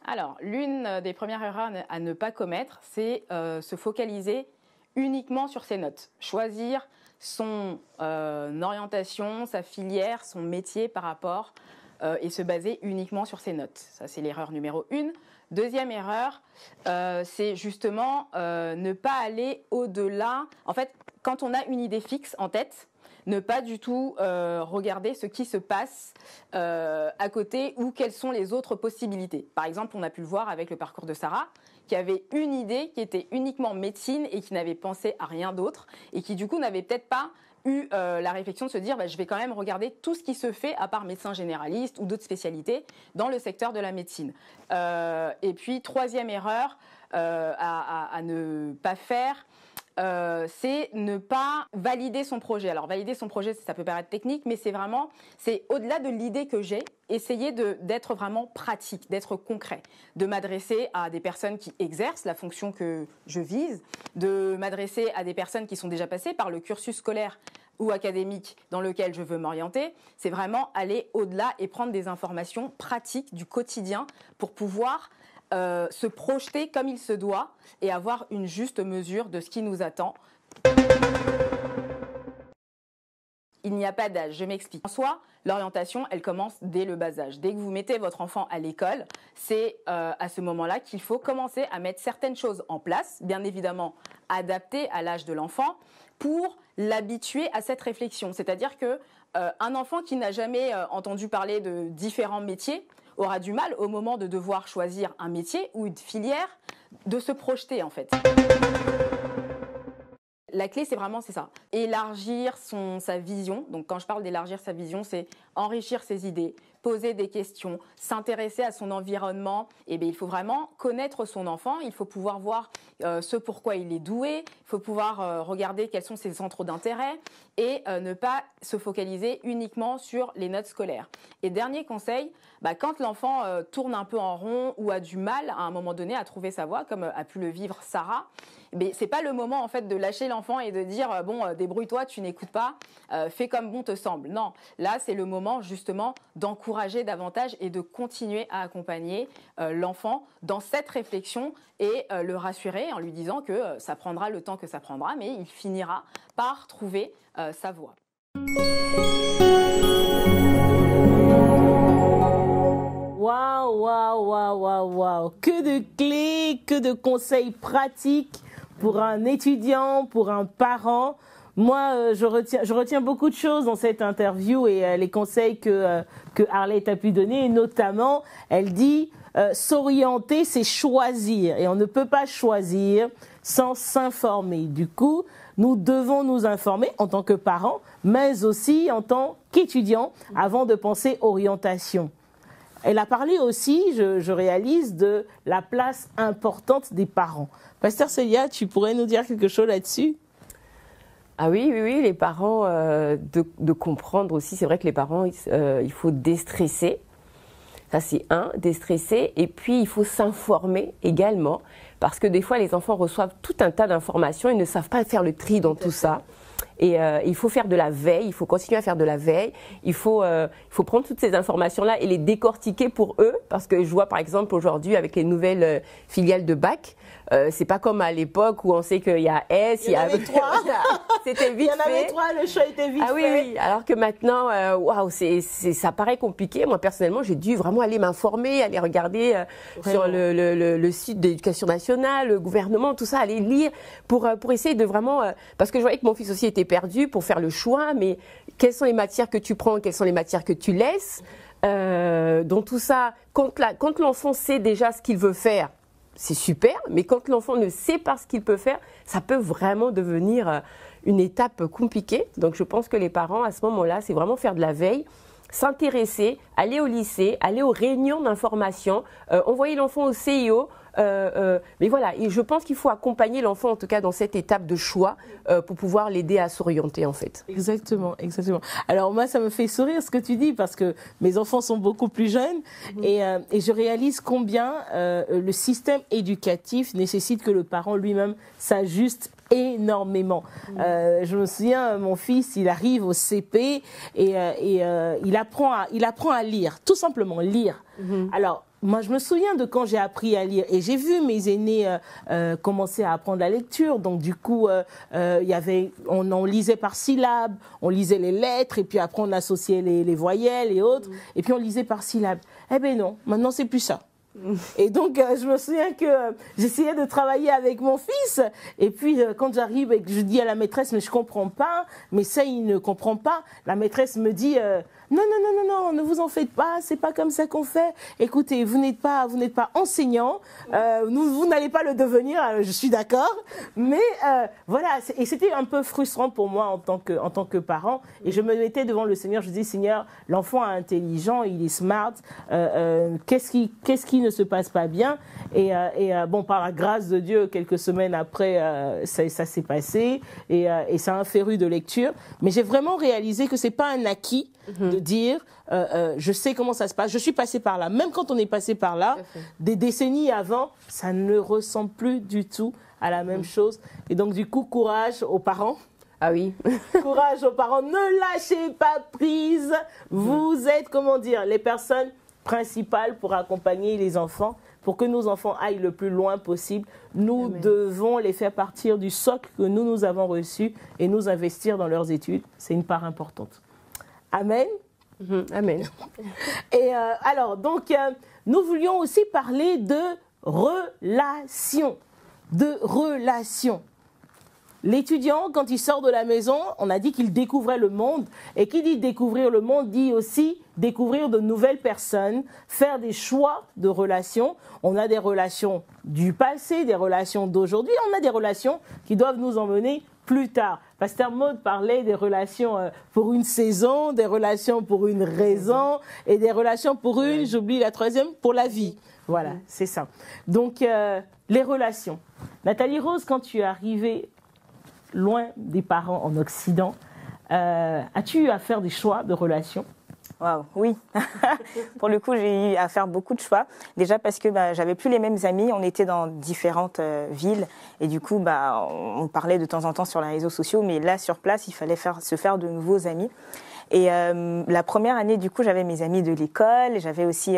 Alors, l'une des premières erreurs à ne pas commettre, c'est se focaliser uniquement sur ses notes. Choisir son orientation, sa filière, son métier par rapport et se baser uniquement sur ses notes. Ça, c'est l'erreur numéro 1. Deuxième erreur, c'est justement ne pas aller au-delà. En fait, quand on a une idée fixe en tête, ne pas du tout regarder ce qui se passe à côté ou quelles sont les autres possibilités. Par exemple, on a pu le voir avec le parcours de Sarah, qui avait une idée qui était uniquement médecine et qui n'avait pensé à rien d'autre et qui du coup n'avait peut-être pas eu la réflexion de se dire je vais quand même regarder tout ce qui se fait à part médecin généraliste ou d'autres spécialités dans le secteur de la médecine. Et puis troisième erreur à ne pas faire, c'est ne pas valider son projet. Alors valider son projet, ça peut paraître technique, mais c'est au-delà de l'idée que j'ai, essayer d'être vraiment pratique, d'être concret, de m'adresser à des personnes qui exercent la fonction que je vise, de m'adresser à des personnes qui sont déjà passées par le cursus scolaire ou académique dans lequel je veux m'orienter. C'est vraiment aller au-delà et prendre des informations pratiques du quotidien pour pouvoir se projeter comme il se doit et avoir une juste mesure de ce qui nous attend. Il n'y a pas d'âge, je m'explique. En soi, l'orientation, elle commence dès le bas âge. Dès que vous mettez votre enfant à l'école, c'est à ce moment-là qu'il faut commencer à mettre certaines choses en place, bien évidemment adaptées à l'âge de l'enfant, pour l'habituer à cette réflexion. C'est-à-dire que un enfant qui n'a jamais entendu parler de différents métiers aura du mal au moment de devoir choisir un métier ou une filière de se projeter en fait. La clé, c'est ça. Élargir sa vision. Donc, quand je parle d'élargir sa vision, c'est enrichir ses idées, poser des questions, s'intéresser à son environnement. Et bien, il faut vraiment connaître son enfant. Il faut pouvoir voir ce pourquoi il est doué. Il faut pouvoir regarder quels sont ses centres d'intérêt et ne pas se focaliser uniquement sur les notes scolaires. Et dernier conseil, quand l'enfant tourne un peu en rond ou a du mal à un moment donné à trouver sa voie, comme a pu le vivre Sarah, mais c'est pas le moment en fait de lâcher l'enfant et de dire débrouille-toi, tu n'écoutes pas, fais comme bon te semble. Non, là c'est le moment justement d'encourager davantage et de continuer à accompagner l'enfant dans cette réflexion et le rassurer en lui disant que ça prendra le temps que ça prendra, mais il finira par trouver sa voie. Waouh, waouh, waouh, waouh, waouh. Que de clés, que de conseils pratiques pour un étudiant, pour un parent. Moi, je retiens beaucoup de choses dans cette interview et les conseils que Arlette a pu donner. Et notamment, elle dit s'orienter, c'est choisir. Et on ne peut pas choisir sans s'informer. Du coup, nous devons nous informer en tant que parents, mais aussi en tant qu'étudiants, avant de penser orientation. Elle a parlé aussi, je réalise, de la place importante des parents. Pasteur Célia, tu pourrais nous dire quelque chose là-dessus ? Ah oui, les parents, de comprendre aussi, c'est vrai que les parents, il faut déstresser. Ça, c'est déstresser. Et puis, il faut s'informer également, parce que des fois, les enfants reçoivent tout un tas d'informations, ils ne savent pas faire le tri dans tout ça. Et il faut faire de la veille, il faut continuer à faire de la veille, il faut prendre toutes ces informations-là et les décortiquer pour eux, parce que je vois par exemple aujourd'hui avec les nouvelles filiales de bac, c'est pas comme à l'époque où on sait qu'il y a S, il y avait 3. C'était vite fait. Il y en avait 3, le choix était vite fait. Oui, alors que maintenant, ça paraît compliqué. Moi personnellement, j'ai dû vraiment aller m'informer, aller regarder sur le site de l'Éducation nationale, le gouvernement, tout ça, aller lire pour essayer de vraiment, parce que je voyais que mon fils aussi était perdu pour faire le choix, mais quelles sont les matières que tu prends, quelles sont les matières que tu laisses, donc tout ça, quand l'enfant sait déjà ce qu'il veut faire, c'est super, mais quand l'enfant ne sait pas ce qu'il peut faire, ça peut vraiment devenir une étape compliquée. Donc je pense que les parents, à ce moment-là, c'est vraiment faire de la veille, s'intéresser, aller au lycée, aller aux réunions d'information, envoyer l'enfant au CIO. Mais voilà, et je pense qu'il faut accompagner l'enfant, en tout cas dans cette étape de choix, pour pouvoir l'aider à s'orienter en fait. Exactement. Alors moi, ça me fait sourire ce que tu dis, parce que mes enfants sont beaucoup plus jeunes et je réalise combien le système éducatif nécessite que le parent lui-même s'ajuste énormément. Je me souviens, mon fils, il arrive au CP et il apprend à lire, tout simplement lire. Alors, moi, je me souviens de quand j'ai appris à lire et j'ai vu mes aînés commencer à apprendre la lecture. Donc, du coup, on lisait par syllabes, on lisait les lettres et puis après on associait les voyelles et autres. Et puis on lisait par syllabes. Eh ben non, maintenant c'est plus ça. Et donc, je me souviens que j'essayais de travailler avec mon fils. Et puis, quand j'arrive et que je dis à la maîtresse, mais je comprends pas, mais ça, il ne comprend pas. La maîtresse me dit, non, ne vous en faites pas, c'est pas comme ça qu'on fait. Écoutez, vous n'êtes pas enseignant, vous n'allez pas le devenir, je suis d'accord. Mais voilà, et c'était un peu frustrant pour moi en tant que parent. Et je me mettais devant le Seigneur, je dis, Seigneur, l'enfant est intelligent, il est smart, qu'est-ce qui ne se passe pas bien? Et bon, par la grâce de Dieu, quelques semaines après, ça s'est passé et ça a un féru de lecture. Mais j'ai vraiment réalisé que c'est pas un acquis de dire je sais comment ça se passe, je suis passée par là. Même quand on est passé par là, des décennies avant, ça ne ressemble plus du tout à la même chose. Et donc du coup, courage aux parents. Ah oui. Courage aux parents, ne lâchez pas prise. Vous êtes, comment dire, les personnes principales pour accompagner les enfants. Pour que nos enfants aillent le plus loin possible, nous Amen. devons les faire partir du socle que nous avons reçu et nous investir dans leurs études. C'est une part importante. Amen. Amen. Et alors, donc, nous voulions aussi parler de relations. De relations. L'étudiant, quand il sort de la maison, on a dit qu'il découvrait le monde. Et qui dit découvrir le monde, dit aussi découvrir de nouvelles personnes, faire des choix de relations. On a des relations du passé, des relations d'aujourd'hui. On a des relations qui doivent nous emmener plus tard. Pasteur Maud parlait des relations pour une saison, des relations pour une raison et des relations pour une, j'oublie la troisième, pour la vie. Voilà, c'est ça. Donc, les relations. Nathalie Rose, quand tu es arrivée loin des parents en Occident, as-tu eu à faire des choix de relations? Waouh, oui. Pour le coup, j'ai eu à faire beaucoup de choix. Déjà parce que j'avais plus les mêmes amis, on était dans différentes villes et du coup, on parlait de temps en temps sur les réseaux sociaux, mais là, sur place, il fallait se faire de nouveaux amis. Et la première année, du coup, j'avais mes amis de l'école, j'avais aussi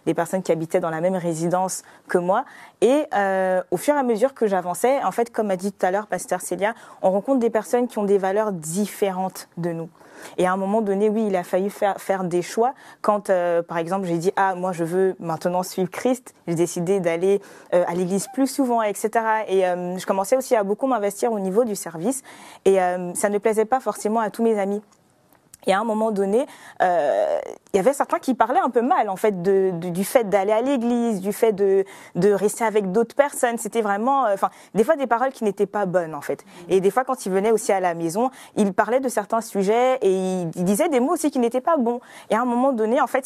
des personnes qui habitaient dans la même résidence que moi. Et au fur et à mesure que j'avançais, en fait, comme a dit tout à l'heure Pasteur Célia, on rencontre des personnes qui ont des valeurs différentes de nous. Et à un moment donné, oui, il a fallu faire des choix. Quand, par exemple, j'ai dit « Ah, moi, je veux maintenant suivre Christ », j'ai décidé d'aller à l'église plus souvent, etc. Et je commençais aussi à beaucoup m'investir au niveau du service. Et ça ne plaisait pas forcément à tous mes amis. Et à un moment donné, il y avait certains qui parlaient un peu mal, en fait, du fait d'aller à l'église, du fait de rester avec d'autres personnes. C'était vraiment, des fois des paroles qui n'étaient pas bonnes, en fait. Et des fois, quand ils venaient aussi à la maison, ils parlaient de certains sujets et ils disaient des mots aussi qui n'étaient pas bons. Et à un moment donné, en fait,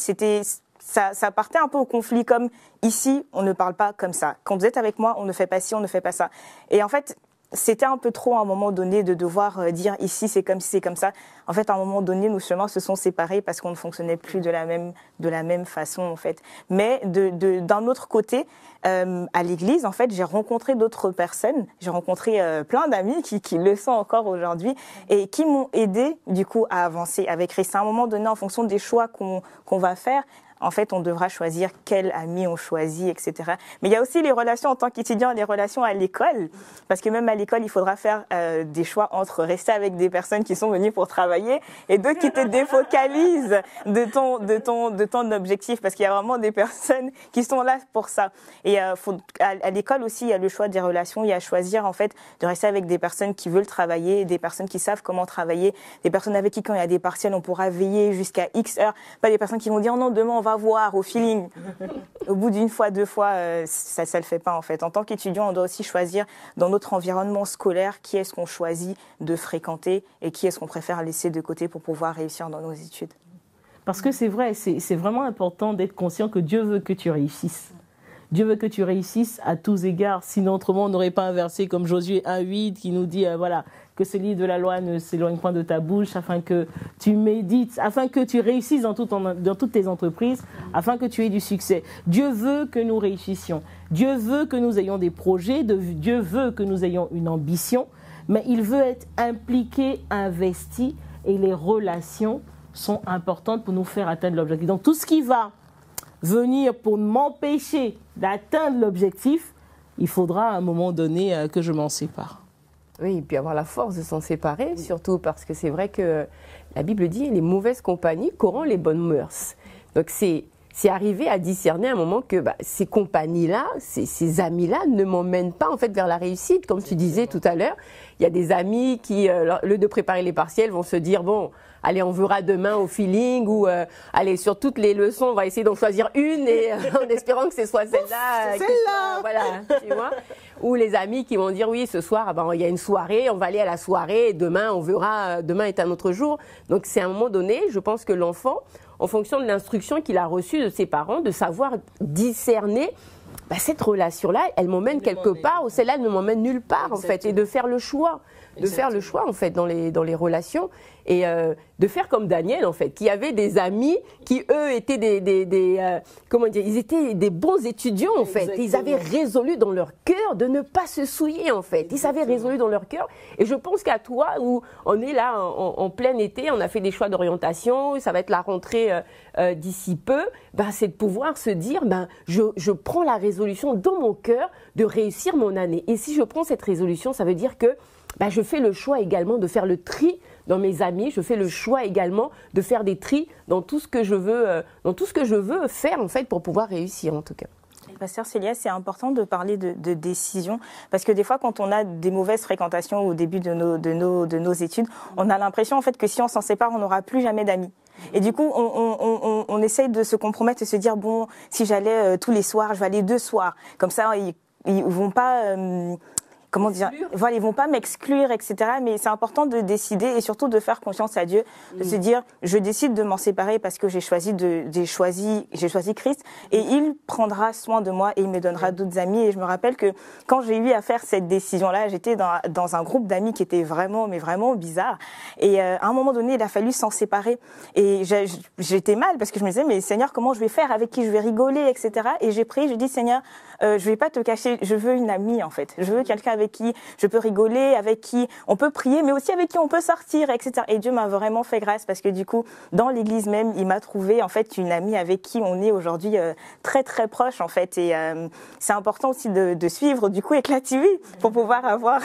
ça partait un peu au conflit, comme ici, on ne parle pas comme ça. Quand vous êtes avec moi, on ne fait pas ci, on ne fait pas ça. Et en fait, c'était un peu trop à un moment donné de devoir dire ici c'est comme si c'est comme ça. En fait, à un moment donné, nos chemins se sont séparés parce qu'on ne fonctionnait plus de la même façon, en fait. Mais d'un autre côté, à l'église, en fait, j'ai rencontré d'autres personnes. J'ai rencontré plein d'amis qui le sont encore aujourd'hui et qui m'ont aidé du coup à avancer avec Christ. À un moment donné, en fonction des choix qu'on va faire, en fait, on devra choisir quel ami on choisit, etc. Mais il y a aussi les relations en tant qu'étudiant, les relations à l'école. Parce que même à l'école, il faudra faire des choix entre rester avec des personnes qui sont venues pour travailler et d'autres qui te défocalisent de ton objectif. Parce qu'il y a vraiment des personnes qui sont là pour ça. Et à l'école aussi, il y a le choix des relations. Il y a à choisir, en fait, de rester avec des personnes qui veulent travailler, des personnes qui savent comment travailler, des personnes avec qui, quand il y a des partiels, on pourra veiller jusqu'à X heures. Pas des personnes qui vont dire, non, demain, on va voir au feeling. Au bout d'une fois, deux fois, ça le fait pas en fait. En tant qu'étudiant, on doit aussi choisir dans notre environnement scolaire qui est-ce qu'on choisit de fréquenter et qui est-ce qu'on préfère laisser de côté pour pouvoir réussir dans nos études. Parce que c'est vrai, c'est vraiment important d'être conscient que Dieu veut que tu réussisses. Dieu veut que tu réussisses à tous égards. Sinon, autrement, on n'aurait pas un verset comme Josué 1,8 qui nous dit, voilà, que ce livre de la loi ne s'éloigne point de ta bouche, afin que tu médites, afin que tu réussisses dans toutes tes entreprises, afin que tu aies du succès. Dieu veut que nous réussissions. Dieu veut que nous ayons des projets. Dieu veut que nous ayons une ambition. Mais il veut être impliqué, investi. Et les relations sont importantes pour nous faire atteindre l'objectif. Donc, tout ce qui va venir pour m'empêcher d'atteindre l'objectif, il faudra à un moment donné que je m'en sépare. Oui, et puis avoir la force de s'en séparer, surtout parce que c'est vrai que la Bible dit les mauvaises compagnies corrompent les bonnes mœurs. Donc c'est c'est arriver à discerner à un moment que ces compagnies-là, ces amis-là ne m'emmènent pas en fait vers la réussite. Comme tu disais tout à l'heure, il y a des amis qui, au lieu de préparer les partiels, vont se dire bon, allez, on verra demain au feeling ou allez, sur toutes les leçons, on va essayer d'en choisir une et en espérant que ce soit celle-là. Voilà, tu vois. Ou les amis qui vont dire oui, ce soir, il y a une soirée, on va aller à la soirée et demain, on verra, demain est un autre jour. Donc c'est à un moment donné, je pense que l'enfant, en fonction de l'instruction qu'il a reçue de ses parents, de savoir discerner cette relation-là, elle m'emmène quelque part ou celle-là, elle ne m'emmène nulle part en fait, et de faire le choix. De faire le choix en fait dans les relations et de faire comme Daniel en fait, qui avait des amis qui eux étaient comment dire, ils étaient des bons étudiants en fait. Ils avaient résolu dans leur cœur de ne pas se souiller en fait. Ils avaient résolu dans leur cœur et je pense qu'à toi où on est là en plein été, on a fait des choix d'orientation, ça va être la rentrée d'ici peu, c'est de pouvoir se dire je prends la résolution dans mon cœur de réussir mon année. Et si je prends cette résolution, ça veut dire que je fais le choix également de faire le tri dans mes amis. Je fais le choix également de faire des tris dans tout ce que je veux, faire en fait pour pouvoir réussir en tout cas. Pasteur Célia, c'est important de parler de décision parce que des fois, quand on a des mauvaises fréquentations au début de nos études, on a l'impression en fait que si on s'en sépare, on n'aura plus jamais d'amis. Et du coup, on essaye de se compromettre et se dire bon, si j'allais tous les soirs, je vais aller 2 soirs. Comme ça, ils vont pas comment dire, voilà, ils vont pas m'exclure, etc. Mais c'est important de décider et surtout de faire confiance à Dieu, de se dire, je décide de m'en séparer parce que j'ai choisi Christ et il prendra soin de moi et il me donnera d'autres amis. Et je me rappelle que quand j'ai eu à faire cette décision-là, j'étais dans un groupe d'amis qui était vraiment bizarre. Et à un moment donné, il a fallu s'en séparer. Et j'étais mal parce que je me disais, mais Seigneur, comment je vais faire, avec qui je vais rigoler, etc. Et j'ai prié, j'ai dit, Seigneur, je vais pas te cacher, je veux une amie en fait. Je veux quelqu'un avec qui je peux rigoler, avec qui on peut prier, mais aussi avec qui on peut sortir, etc. Et Dieu m'a vraiment fait grâce parce que du coup, dans l'église même, il m'a trouvé en fait une amie avec qui on est aujourd'hui très très proche en fait. Et c'est important aussi de suivre du coup Éclat TV pour pouvoir avoir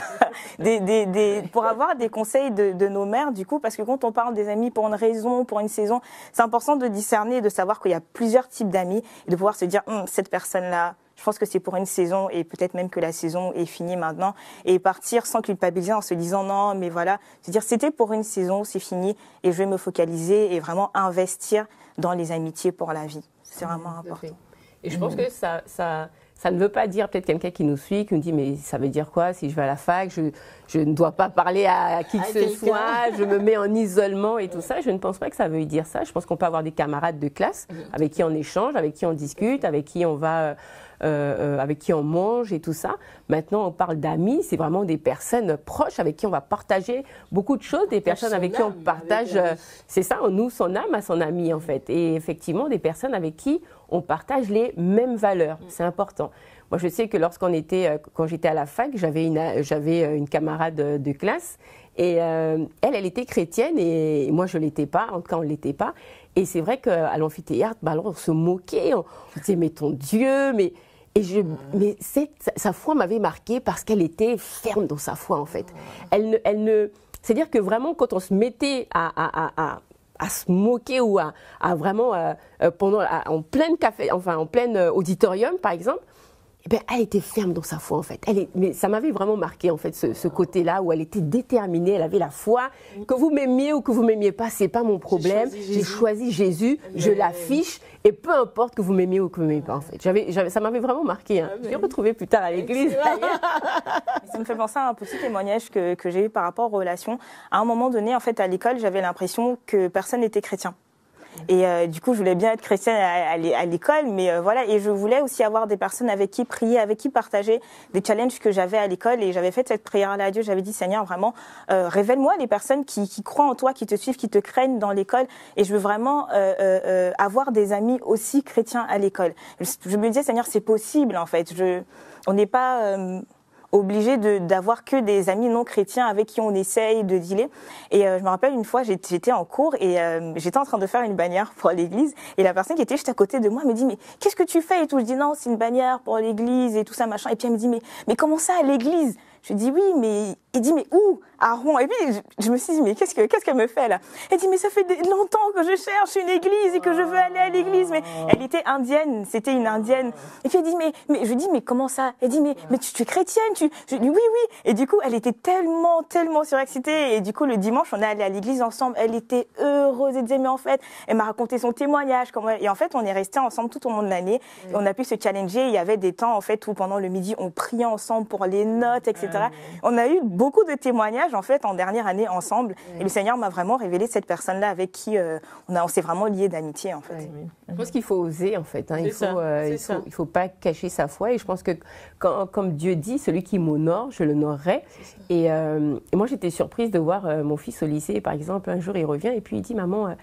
pour avoir des conseils de nos mères du coup, parce que quand on parle des amis pour une raison, pour une saison, c'est important de discerner, de savoir qu'il y a plusieurs types d'amis et de pouvoir se dire cette personne-là, je pense que c'est pour une saison et peut-être même que la saison est finie maintenant et partir sans culpabiliser en se disant non mais voilà, se dire c'était pour une saison, c'est fini et je vais me focaliser et vraiment investir dans les amitiés pour la vie. C'est vraiment important. Et je pense que ça ne veut pas dire, peut-être quelqu'un qui nous suit, qui nous dit mais ça veut dire quoi si je vais à la fac, je ne dois pas parler à qui que ce soit, je me mets en isolement et tout ça. Je ne pense pas que ça veut dire ça. Je pense qu'on peut avoir des camarades de classe avec qui on échange, avec qui on discute, avec qui on va... avec qui on mange et tout ça. Maintenant, on parle d'amis, c'est vraiment des personnes proches avec qui on va partager beaucoup de choses, des personnes avec qui on partage, c'est ça, on noue son âme à son ami en fait. Et effectivement, des personnes avec qui on partage les mêmes valeurs, c'est important. Moi, je sais que quand j'étais à la fac, j'avais une camarade de classe et elle était chrétienne et moi, je ne l'étais pas, en tout cas, on ne l'était pas. Et c'est vrai qu'à l'amphithéâtre, alors on se moquait, on disait mais ton Dieu, mais sa foi m'avait marquée parce qu'elle était ferme dans sa foi en fait. C'est-à-dire que vraiment quand on se mettait à se moquer ou à vraiment en plein auditorium par exemple, elle était ferme dans sa foi en fait. Mais ça m'avait vraiment marqué en fait ce côté-là où elle était déterminée, elle avait la foi. Que vous m'aimiez ou que vous m'aimiez pas, c'est pas mon problème. J'ai choisi Jésus, je l'affiche et peu importe que vous m'aimiez ou que vous m'aimiez pas en fait. Ça m'avait vraiment marqué. Hein. Je l'ai retrouvé plus tard à l'église. Ça me fait penser à un petit témoignage que j'ai eu par rapport aux relations. À un moment donné, en fait, à l'école, j'avais l'impression que personne n'était chrétien. Et du coup, je voulais bien être chrétienne à l'école, mais voilà. Et je voulais aussi avoir des personnes avec qui prier, avec qui partager des challenges que j'avais à l'école. Et j'avais fait cette prière-là à Dieu. J'avais dit, Seigneur, vraiment, révèle-moi les personnes qui croient en toi, qui te suivent, qui te craignent dans l'école. Et je veux vraiment avoir des amis aussi chrétiens à l'école. Je me disais, Seigneur, c'est possible, en fait. On n'est pas... obligé d'avoir que des amis non chrétiens avec qui on essaye de dealer. Et je me rappelle une fois, j'étais en cours et j'étais en train de faire une bannière pour l'église et la personne qui était juste à côté de moi me dit mais qu'est-ce que tu fais et tout. Je dis non, c'est une bannière pour l'église et tout ça machin. Et puis elle me dit mais comment ça à l'église? Je lui dis oui, mais il dit mais où? À Rouen. Et puis je me suis dit mais qu'est-ce qu'elle me fait là? Elle dit mais ça fait longtemps que je cherche une église et que je veux aller à l'église. Mais elle était indienne, c'était une indienne. Et puis elle dit mais je lui dis mais comment ça? Elle dit mais tu es chrétienne? Je lui dis oui. Et du coup elle était tellement surexcitée. Et du coup le dimanche on est allé à l'église ensemble. Elle était heureuse. Elle disait mais en fait elle m'a raconté son témoignage. Et en fait on est restés ensemble tout au long de l'année. Et on a pu se challenger. Il y avait des temps en fait où pendant le midi on priait ensemble pour les notes, etc. On a eu beaucoup de témoignages en fait en dernière année ensemble et le Seigneur m'a vraiment révélé cette personne-là avec qui on s'est vraiment liés d'amitié en fait. Je pense qu'il faut oser en fait, hein. Il faut pas cacher sa foi et je pense que comme Dieu dit, celui qui m'honore, je l'honorerai. Et moi j'étais surprise de voir mon fils au lycée par exemple, un jour il revient et puis il dit maman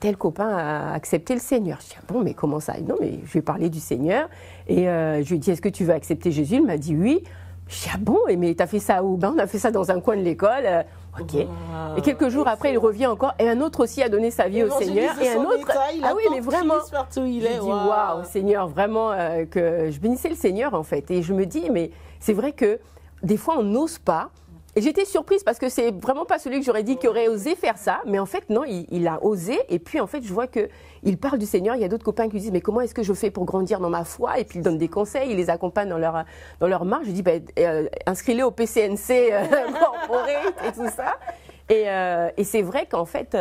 tel copain a accepté le Seigneur. Je dis bon mais comment ça? Non mais je lui ai parlé du Seigneur et je lui ai dit est-ce que tu veux accepter Jésus? Il m'a dit oui. Je dis, ah bon, mais t'as fait ça où? On a fait ça dans un coin de l'école. Ok. Et quelques jours après, il revient encore. Et un autre aussi a donné sa vie au Seigneur. Et un autre. Ah oui, mais vraiment. Partout où il est. Je dis, waouh, Seigneur, vraiment, que je bénissais le Seigneur, en fait. Et je me dis, mais c'est vrai que des fois, on n'ose pas. Et j'étais surprise parce que c'est vraiment pas celui que j'aurais dit qui aurait osé faire ça. Mais en fait, non, il a osé. Et puis, en fait, je vois qu'il parle du Seigneur. Il y a d'autres copains qui lui disent, mais comment est-ce que je fais pour grandir dans ma foi? Et puis, il donne des conseils, il les accompagne dans leur marche. Je dis, inscris-les au PCNC corporate et tout ça. Et c'est vrai qu'en fait,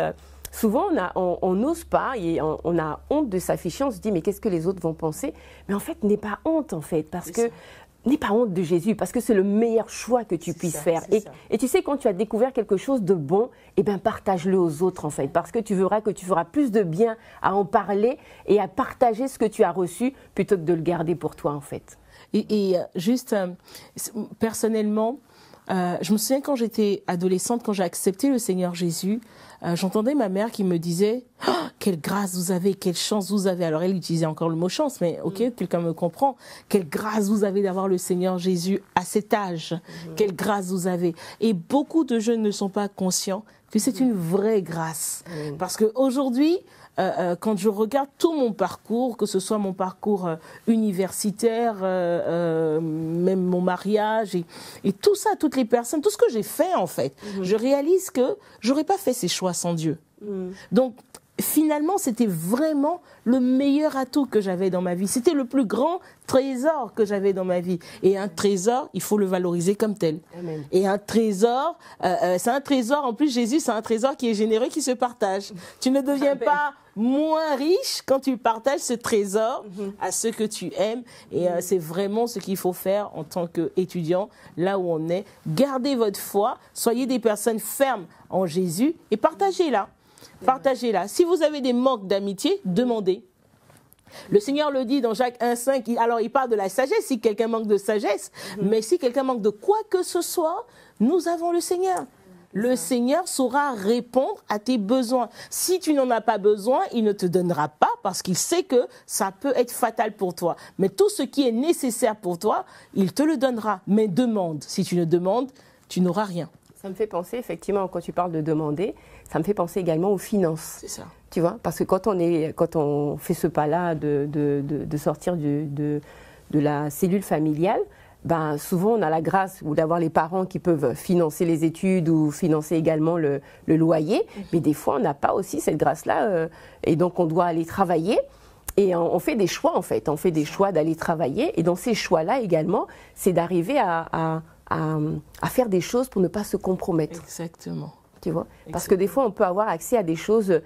souvent, on n'ose pas et on a honte de s'afficher. On se dit, mais qu'est-ce que les autres vont penser? Mais en fait, n'aie pas honte, en fait, parce que n'aie pas honte de Jésus, parce que c'est le meilleur choix que tu puisses faire. Et tu sais, quand tu as découvert quelque chose de bon, partage-le aux autres, en fait, parce que tu verras que tu feras plus de bien à en parler et à partager ce que tu as reçu plutôt que de le garder pour toi, en fait. Et juste, personnellement, je me souviens quand j'étais adolescente, quand j'ai accepté le Seigneur Jésus, j'entendais ma mère qui me disait oh, quelle grâce vous avez, quelle chance vous avez. Alors elle utilisait encore le mot chance, mais ok, quelqu'un me comprend. Quelle grâce vous avez d'avoir le Seigneur Jésus à cet âge. Quelle grâce vous avez. Et beaucoup de jeunes ne sont pas conscients que c'est une vraie grâce. Parce qu'aujourd'hui, quand je regarde tout mon parcours, que ce soit mon parcours universitaire, même mon mariage et tout ça, toutes les personnes, tout ce que j'ai fait en fait, je réalise que j'aurais pas fait ces choix sans Dieu. Donc finalement, c'était vraiment le meilleur atout que j'avais dans ma vie. C'était le plus grand trésor que j'avais dans ma vie. Et un trésor, il faut le valoriser comme tel. Amen. Et un trésor, c'est un trésor, en plus Jésus, c'est un trésor qui est généreux, qui se partage. Tu ne deviens pas moins riche quand tu partages ce trésor à ceux que tu aimes. Et c'est vraiment ce qu'il faut faire en tant qu'étudiant, là où on est. Gardez votre foi, soyez des personnes fermes en Jésus et partagez-la. Partagez-la. Si vous avez des manques d'amitié, demandez. Le Seigneur le dit dans Jacques 1,5, alors il parle de la sagesse, si quelqu'un manque de sagesse, mais si quelqu'un manque de quoi que ce soit, nous avons le Seigneur. Le Seigneur saura répondre à tes besoins. Si tu n'en as pas besoin, il ne te donnera pas parce qu'il sait que ça peut être fatal pour toi. Mais tout ce qui est nécessaire pour toi, il te le donnera. Mais demande. Si tu ne demandes, tu n'auras rien. Ça me fait penser, effectivement, quand tu parles de demander, ça me fait penser également aux finances. C'est ça. Tu vois, parce que quand on fait ce pas-là de sortir de la cellule familiale, souvent on a la grâce ou d'avoir les parents qui peuvent financer les études ou financer également le loyer, mais des fois on n'a pas aussi cette grâce-là et donc on doit aller travailler. Et on fait des choix en fait, on fait des choix d'aller travailler et dans ces choix-là également, c'est d'arriver à faire des choses pour ne pas se compromettre. Exactement. Tu vois ? Parce que des fois, on peut avoir accès à des choses,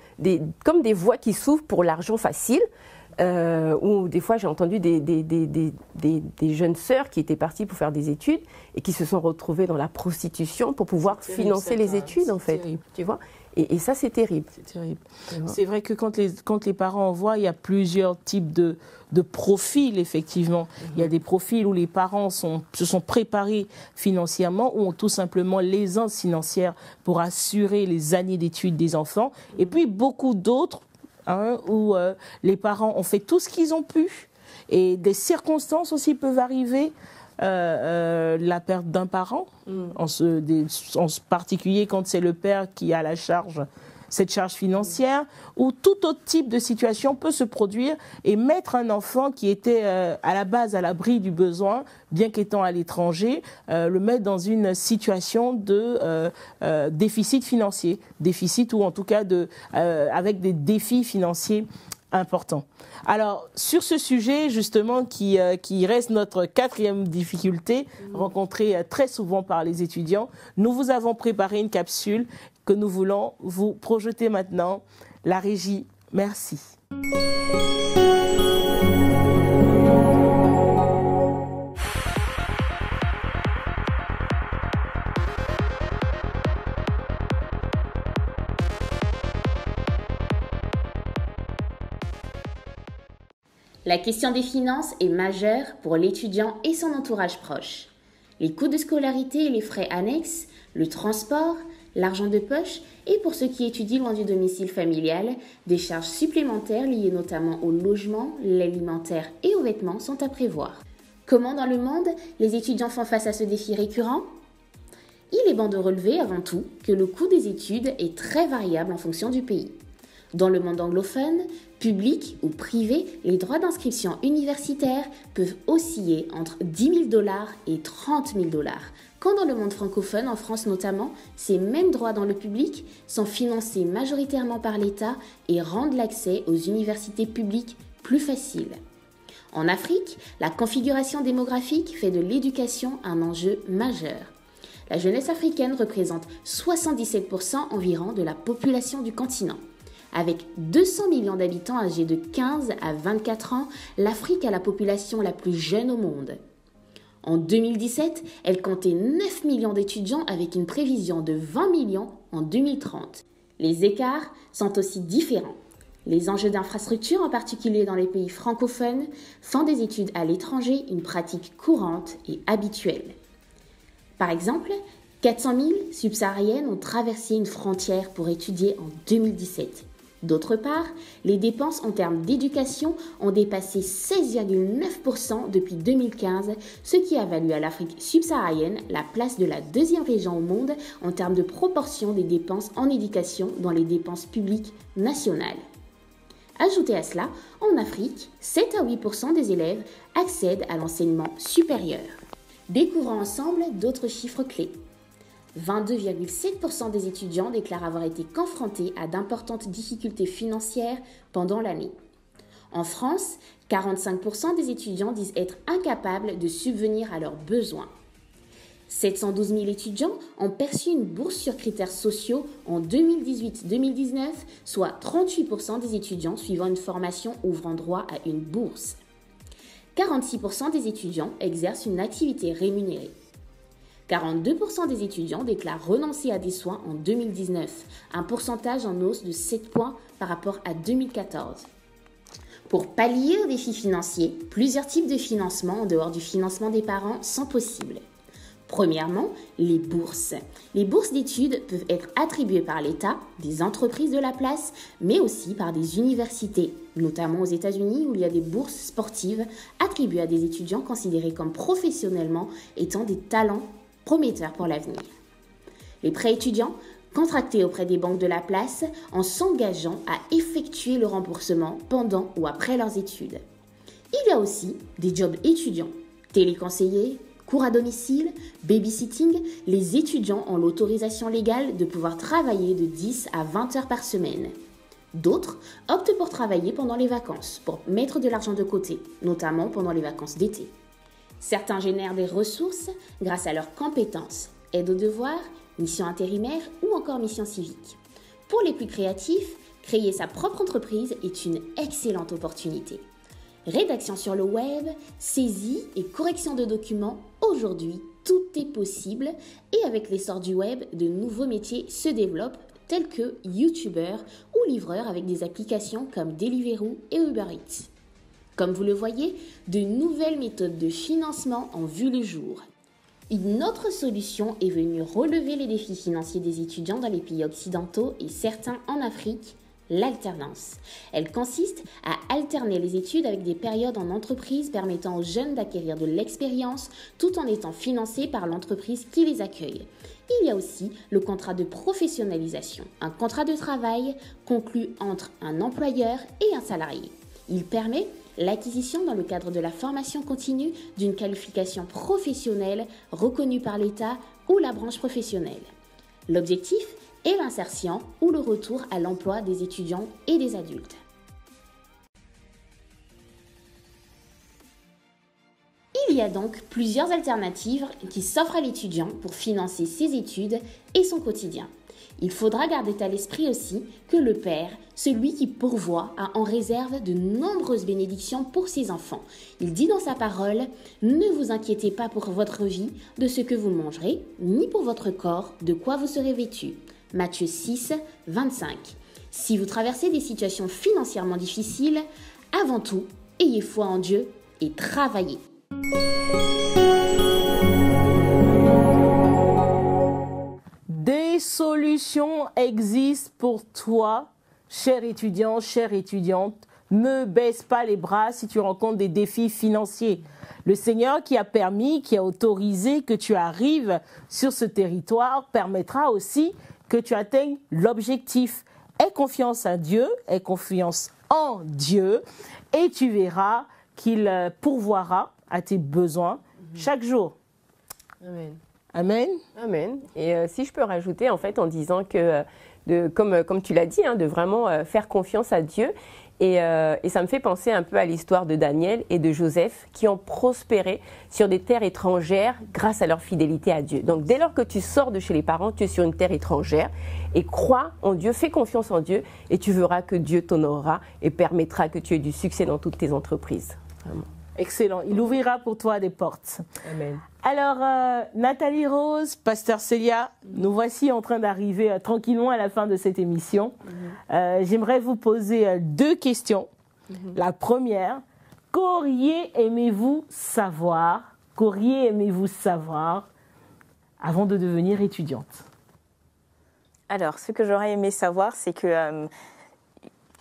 comme des voies qui s'ouvrent pour l'argent facile, ou des fois, j'ai entendu des jeunes sœurs qui étaient parties pour faire des études et qui se sont retrouvées dans la prostitution pour pouvoir financer les études, en fait. Terrible. Tu vois ? Et ça, c'est terrible. C'est terrible. C'est vrai que quand les parents en voient, il y a plusieurs types de profils, effectivement. Il y a des profils où les parents se sont préparés financièrement, ou ont tout simplement l'aisance financière pour assurer les années d'études des enfants. Et puis, beaucoup d'autres où les parents ont fait tout ce qu'ils ont pu. Et des circonstances aussi peuvent arriver. La perte d'un parent, en particulier quand c'est le père qui a la charge cette charge financière, ou tout autre type de situation peut se produire et mettre un enfant qui était à la base à l'abri du besoin, bien qu'étant à l'étranger, le mettre dans une situation de déficit financier, déficit ou en tout cas avec des défis financiers important. Alors, sur ce sujet, justement, qui reste notre 4e difficulté, rencontrée très souvent par les étudiants, nous vous avons préparé une capsule que nous voulons vous projeter maintenant. La régie, merci. La question des finances est majeure pour l'étudiant et son entourage proche. Les coûts de scolarité et les frais annexes, le transport, l'argent de poche et pour ceux qui étudient loin du domicile familial, des charges supplémentaires liées notamment au logement, l'alimentaire et aux vêtements sont à prévoir. Comment dans le monde les étudiants font face à ce défi récurrent ? Il est bon de relever avant tout que le coût des études est très variable en fonction du pays. Dans le monde anglophone, public ou privé, les droits d'inscription universitaire peuvent osciller entre 10 000 $ et 30 000 $. Quand dans le monde francophone, en France notamment, ces mêmes droits dans le public sont financés majoritairement par l'État et rendent l'accès aux universités publiques plus facile. En Afrique, la configuration démographique fait de l'éducation un enjeu majeur. La jeunesse africaine représente 77% environ de la population du continent. Avec 200 millions d'habitants âgés de 15 à 24 ans, l'Afrique a la population la plus jeune au monde. En 2017, elle comptait 9 millions d'étudiants avec une prévision de 20 millions en 2030. Les écarts sont aussi différents. Les enjeux d'infrastructure, en particulier dans les pays francophones, font des études à l'étranger une pratique courante et habituelle. Par exemple, 400 000 subsahariennes ont traversé une frontière pour étudier en 2017. D'autre part, les dépenses en termes d'éducation ont dépassé 16,9% depuis 2015, ce qui a valu à l'Afrique subsaharienne la place de la 2e région au monde en termes de proportion des dépenses en éducation dans les dépenses publiques nationales. Ajoutez à cela, en Afrique, 7 à 8% des élèves accèdent à l'enseignement supérieur. Découvrons ensemble d'autres chiffres clés. 22,7% des étudiants déclarent avoir été confrontés à d'importantes difficultés financières pendant l'année. En France, 45% des étudiants disent être incapables de subvenir à leurs besoins. 712 000 étudiants ont perçu une bourse sur critères sociaux en 2018-2019, soit 38% des étudiants suivant une formation ouvrant droit à une bourse. 46% des étudiants exercent une activité rémunérée. 42% des étudiants déclarent renoncer à des soins en 2019, un pourcentage en hausse de 7 points par rapport à 2014. Pour pallier aux défis financiers, plusieurs types de financement en dehors du financement des parents sont possibles. Premièrement, les bourses. Les bourses d'études peuvent être attribuées par l'État, des entreprises de la place, mais aussi par des universités, notamment aux États-Unis où il y a des bourses sportives attribuées à des étudiants considérés comme professionnellement étant des talents prometteurs pour l'avenir. Les prêts étudiants, contractés auprès des banques de la place en s'engageant à effectuer le remboursement pendant ou après leurs études. Il y a aussi des jobs étudiants, téléconseillers, cours à domicile, babysitting. Les étudiants ont l'autorisation légale de pouvoir travailler de 10 à 20 heures par semaine. D'autres optent pour travailler pendant les vacances, pour mettre de l'argent de côté, notamment pendant les vacances d'été. Certains génèrent des ressources grâce à leurs compétences, aide aux devoirs, mission intérimaire ou encore mission civique. Pour les plus créatifs, créer sa propre entreprise est une excellente opportunité. Rédaction sur le web, saisie et correction de documents, aujourd'hui tout est possible et avec l'essor du web, de nouveaux métiers se développent tels que youtubeur ou livreur avec des applications comme Deliveroo et Uber Eats. Comme vous le voyez, de nouvelles méthodes de financement ont vu le jour. Une autre solution est venue relever les défis financiers des étudiants dans les pays occidentaux et certains en Afrique, l'alternance. Elle consiste à alterner les études avec des périodes en entreprise permettant aux jeunes d'acquérir de l'expérience tout en étant financés par l'entreprise qui les accueille. Il y a aussi le contrat de professionnalisation, un contrat de travail conclu entre un employeur et un salarié. Il permet l'acquisition dans le cadre de la formation continue d'une qualification professionnelle reconnue par l'État ou la branche professionnelle. L'objectif est l'insertion ou le retour à l'emploi des étudiants et des adultes. Il y a donc plusieurs alternatives qui s'offrent à l'étudiant pour financer ses études et son quotidien. Il faudra garder à l'esprit aussi que le Père, celui qui pourvoit, a en réserve de nombreuses bénédictions pour ses enfants. Il dit dans sa parole « Ne vous inquiétez pas pour votre vie de ce que vous mangerez, ni pour votre corps de quoi vous serez vêtus. » Matthieu 6, 25. Si vous traversez des situations financièrement difficiles, avant tout, ayez foi en Dieu et travaillez. Des solutions existent pour toi, cher étudiant, chère étudiante. Ne baisse pas les bras si tu rencontres des défis financiers. Le Seigneur qui a permis, qui a autorisé que tu arrives sur ce territoire permettra aussi que tu atteignes l'objectif. Aie confiance en Dieu, aie confiance en Dieu et tu verras qu'il pourvoira à tes besoins chaque jour. Amen. Amen. Amen. Et si je peux rajouter, en fait, en disant que, comme tu l'as dit, de vraiment faire confiance à Dieu. Et ça me fait penser un peu à l'histoire de Daniel et de Joseph qui ont prospéré sur des terres étrangères grâce à leur fidélité à Dieu. Donc, dès lors que tu sors de chez les parents, tu es sur une terre étrangère et crois en Dieu, fais confiance en Dieu et tu verras que Dieu t'honorera et permettra que tu aies du succès dans toutes tes entreprises. Vraiment. Excellent. Il ouvrira pour toi des portes. Amen. Alors, Nathalie Rose, Pasteur Célia, nous voici en train d'arriver tranquillement à la fin de cette émission. J'aimerais vous poser 2 questions. La première, qu'auriez-vous savoir avant de devenir étudiante? Alors, ce que j'aurais aimé savoir, c'est que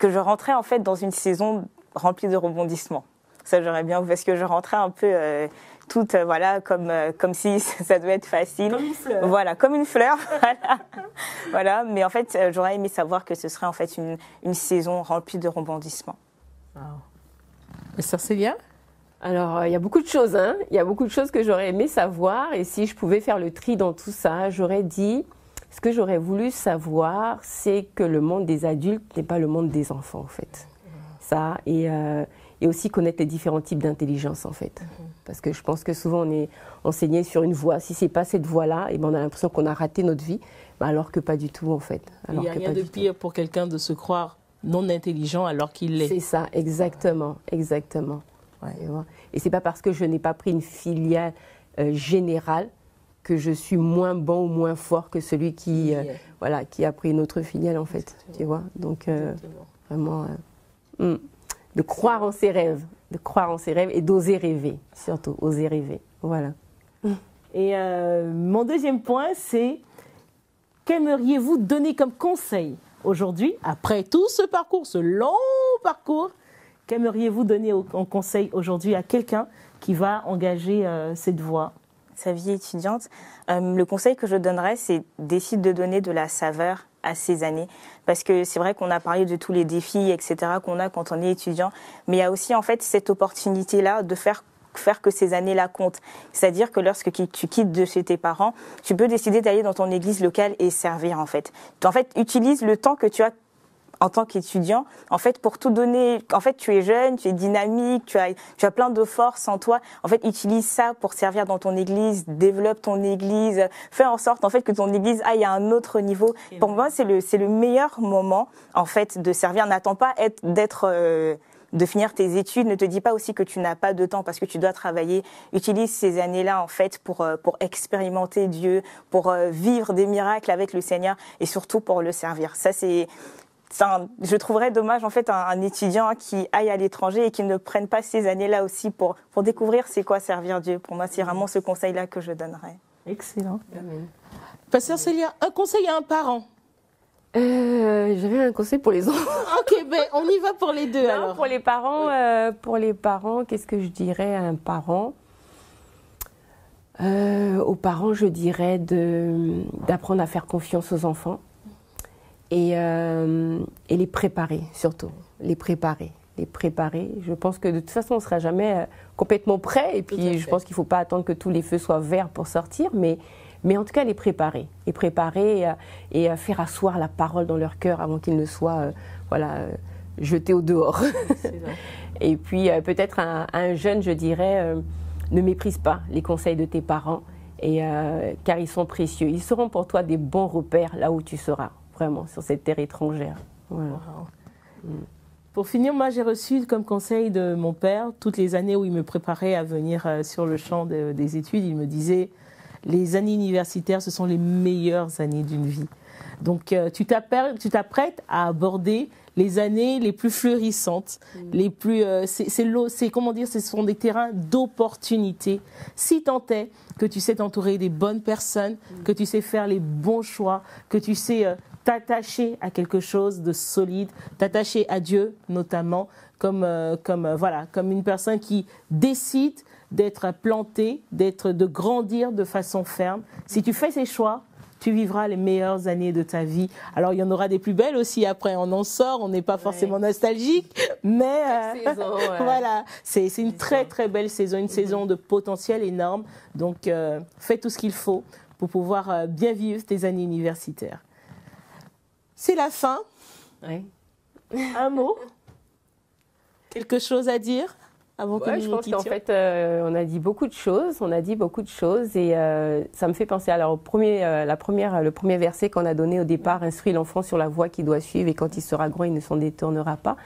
je rentrais en fait dans une saison remplie de rebondissements. Ça, j'aurais bien, parce que je rentrais un peu toute, voilà, comme si ça devait être facile. Comme une fleur. Voilà, comme une fleur. Voilà. Mais en fait, j'aurais aimé savoir que ce serait en fait une saison remplie de rebondissements. Wow. Et Sœur Célia? Alors, il y a beaucoup de choses, Il y a beaucoup de choses que j'aurais aimé savoir. Et si je pouvais faire le tri dans tout ça, j'aurais dit, ce que j'aurais voulu savoir, c'est que le monde des adultes n'est pas le monde des enfants, en fait. Ça, et aussi connaître les différents types d'intelligence, en fait. Parce que je pense que souvent, on est enseigné sur une voie. Si ce n'est pas cette voie-là, et ben on a l'impression qu'on a raté notre vie, alors que pas du tout, en fait. Il n'y a rien de pire pour quelqu'un de se croire non intelligent alors qu'il l'est. C'est ça, exactement, exactement. Ouais. Et ce n'est pas parce que je n'ai pas pris une filiale générale que je suis moins bon ou moins fort que celui qui a pris une autre filiale, en fait. Tu vois. Donc, vraiment... de croire en ses rêves, et d'oser rêver, surtout, oser rêver. Voilà. Et mon deuxième point, c'est qu'aimeriez-vous donner comme conseil aujourd'hui, après tout ce parcours, ce long parcours, qu'aimeriez-vous donner en conseil aujourd'hui à quelqu'un qui va engager cette voie? Sa vie étudiante, le conseil que je donnerais, c'est d'essayer de donner de la saveur à ces années. Parce que c'est vrai qu'on a parlé de tous les défis, etc., qu'on a quand on est étudiant. Mais il y a aussi, en fait, cette opportunité-là de faire que ces années-là comptent. C'est-à-dire que lorsque tu quittes de chez tes parents, tu peux décider d'aller dans ton église locale et servir, en fait. En fait, utilise le temps que tu as en tant qu'étudiant, en fait, pour tout donner. En fait, tu es jeune, tu es dynamique, tu as plein de force en toi. En fait, utilise ça pour servir dans ton église, développe ton église, fais en sorte, en fait, que ton église aille à un autre niveau. Pour moi, c'est le meilleur moment, en fait, de servir. N'attends pas de finir tes études. Ne te dis pas aussi que tu n'as pas de temps parce que tu dois travailler. Utilise ces années-là, en fait, pour expérimenter Dieu, pour vivre des miracles avec le Seigneur et surtout pour le servir. Ça, je trouverais dommage, en fait, un étudiant qui aille à l'étranger et qui ne prenne pas ces années-là aussi pour découvrir c'est quoi servir Dieu. Pour moi, c'est vraiment ce conseil-là que je donnerais. Excellent. Amen. Pasteur Célia, un conseil à un parent J'avais un conseil pour les enfants. Ok, ben on y va pour les deux Non, alors. pour les parents, qu'est-ce que je dirais à un parent? Aux parents, je dirais d'apprendre à faire confiance aux enfants et les préparer surtout, les préparer. Je pense que de toute façon, on ne sera jamais complètement prêt et puis je pense qu'il ne faut pas attendre que tous les feux soient verts pour sortir, mais en tout cas les préparer et faire asseoir la parole dans leur cœur avant qu'ils ne soient jetés au dehors. Et puis peut-être à un jeune, je dirais, ne méprise pas les conseils de tes parents car ils sont précieux. Ils seront pour toi des bons repères là où tu seras, vraiment, sur cette terre étrangère. Voilà. Wow. Pour finir, moi j'ai reçu comme conseil de mon père, toutes les années où il me préparait à venir sur le champ des études, il me disait les années universitaires, ce sont les meilleures années d'une vie. Donc tu t'apprêtes à aborder les années les plus fleurissantes, les plus, ce sont des terrains d'opportunité. Si tant est que tu sais t'entourer des bonnes personnes, que tu sais faire les bons choix, que tu sais t'attacher à quelque chose de solide, t'attacher à Dieu notamment, comme une personne qui décide d'être plantée, de grandir de façon ferme. Si tu fais ces choix, tu vivras les meilleures années de ta vie. Alors, il y en aura des plus belles aussi après. On en sort, on n'est pas forcément nostalgique, mais voilà, c'est une très très belle saison, une saison de potentiel énorme. Donc, fais tout ce qu'il faut pour pouvoir bien vivre tes années universitaires. C'est la fin. Oui. Un mot? Quelque chose à dire avant que nous je pense qu'en fait, on a dit beaucoup de choses. Et ça me fait penser alors le premier verset qu'on a donné au départ, instruit l'enfant sur la voie qu'il doit suivre et quand il sera grand, il ne s'en détournera pas.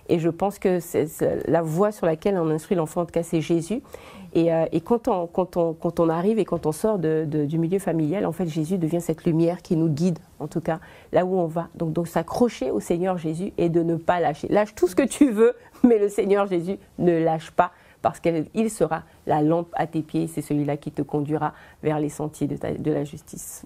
Et je pense que c'est la voie sur laquelle on instruit l'enfant, en tout cas, c'est Jésus. Et quand on arrive et quand on sort du milieu familial, en fait, Jésus devient cette lumière qui nous guide, en tout cas, là où on va. Donc s'accrocher au Seigneur Jésus et de ne pas lâcher. Lâche tout ce que tu veux, mais le Seigneur Jésus ne lâche pas parce qu'il sera la lampe à tes pieds. C'est celui-là qui te conduira vers les sentiers de la justice.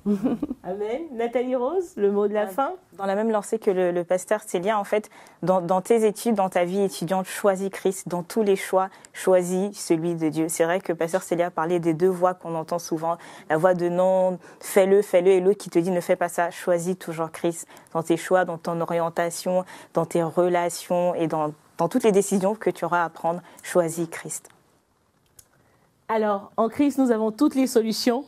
Amen. Nathalie Rose, le mot de la fin? Dans la même lancée que le pasteur Célia, en fait, dans tes études, dans ta vie étudiante, choisis Christ. Dans tous les choix, choisis celui de Dieu. C'est vrai que pasteur Célia parlait des deux voix qu'on entend souvent. La voix de non, fais-le, et l'autre qui te dit ne fais pas ça. Choisis toujours Christ dans tes choix, dans ton orientation, dans tes relations et dans toutes les décisions que tu auras à prendre. Choisis Christ. Alors, en Christ, nous avons toutes les solutions.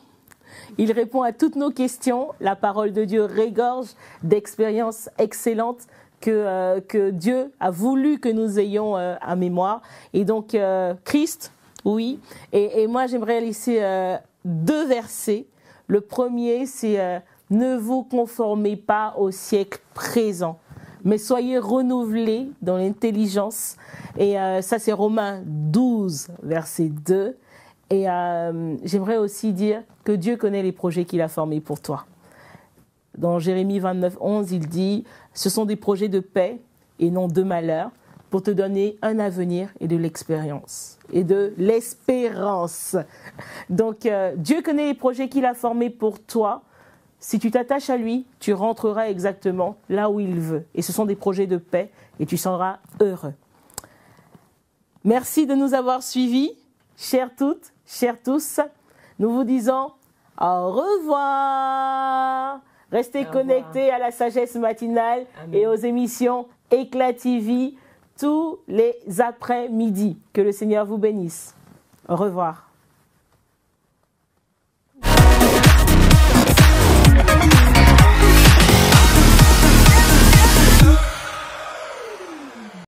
Il répond à toutes nos questions. La parole de Dieu regorge d'expériences excellentes que Dieu a voulu que nous ayons à mémoire. Et donc, Christ, oui. Et moi, j'aimerais laisser deux versets. Le premier, c'est « Ne vous conformez pas au siècle présent, mais soyez renouvelés dans l'intelligence. » Et ça, c'est Romains 12, verset 2. Et j'aimerais aussi dire que Dieu connaît les projets qu'il a formés pour toi. Dans Jérémie 29, 11, il dit « Ce sont des projets de paix et non de malheur pour te donner un avenir et de l'expérience. » Et de l'espérance. Donc, Dieu connaît les projets qu'il a formés pour toi. Si tu t'attaches à lui, tu rentreras exactement là où il veut. Et ce sont des projets de paix et tu seras heureux. Merci de nous avoir suivis, chères toutes, chers tous. Nous vous disons au revoir. Restez connectés à la sagesse matinale. Amen. Et aux émissions Éclat TV tous les après-midi. Que le Seigneur vous bénisse. Au revoir.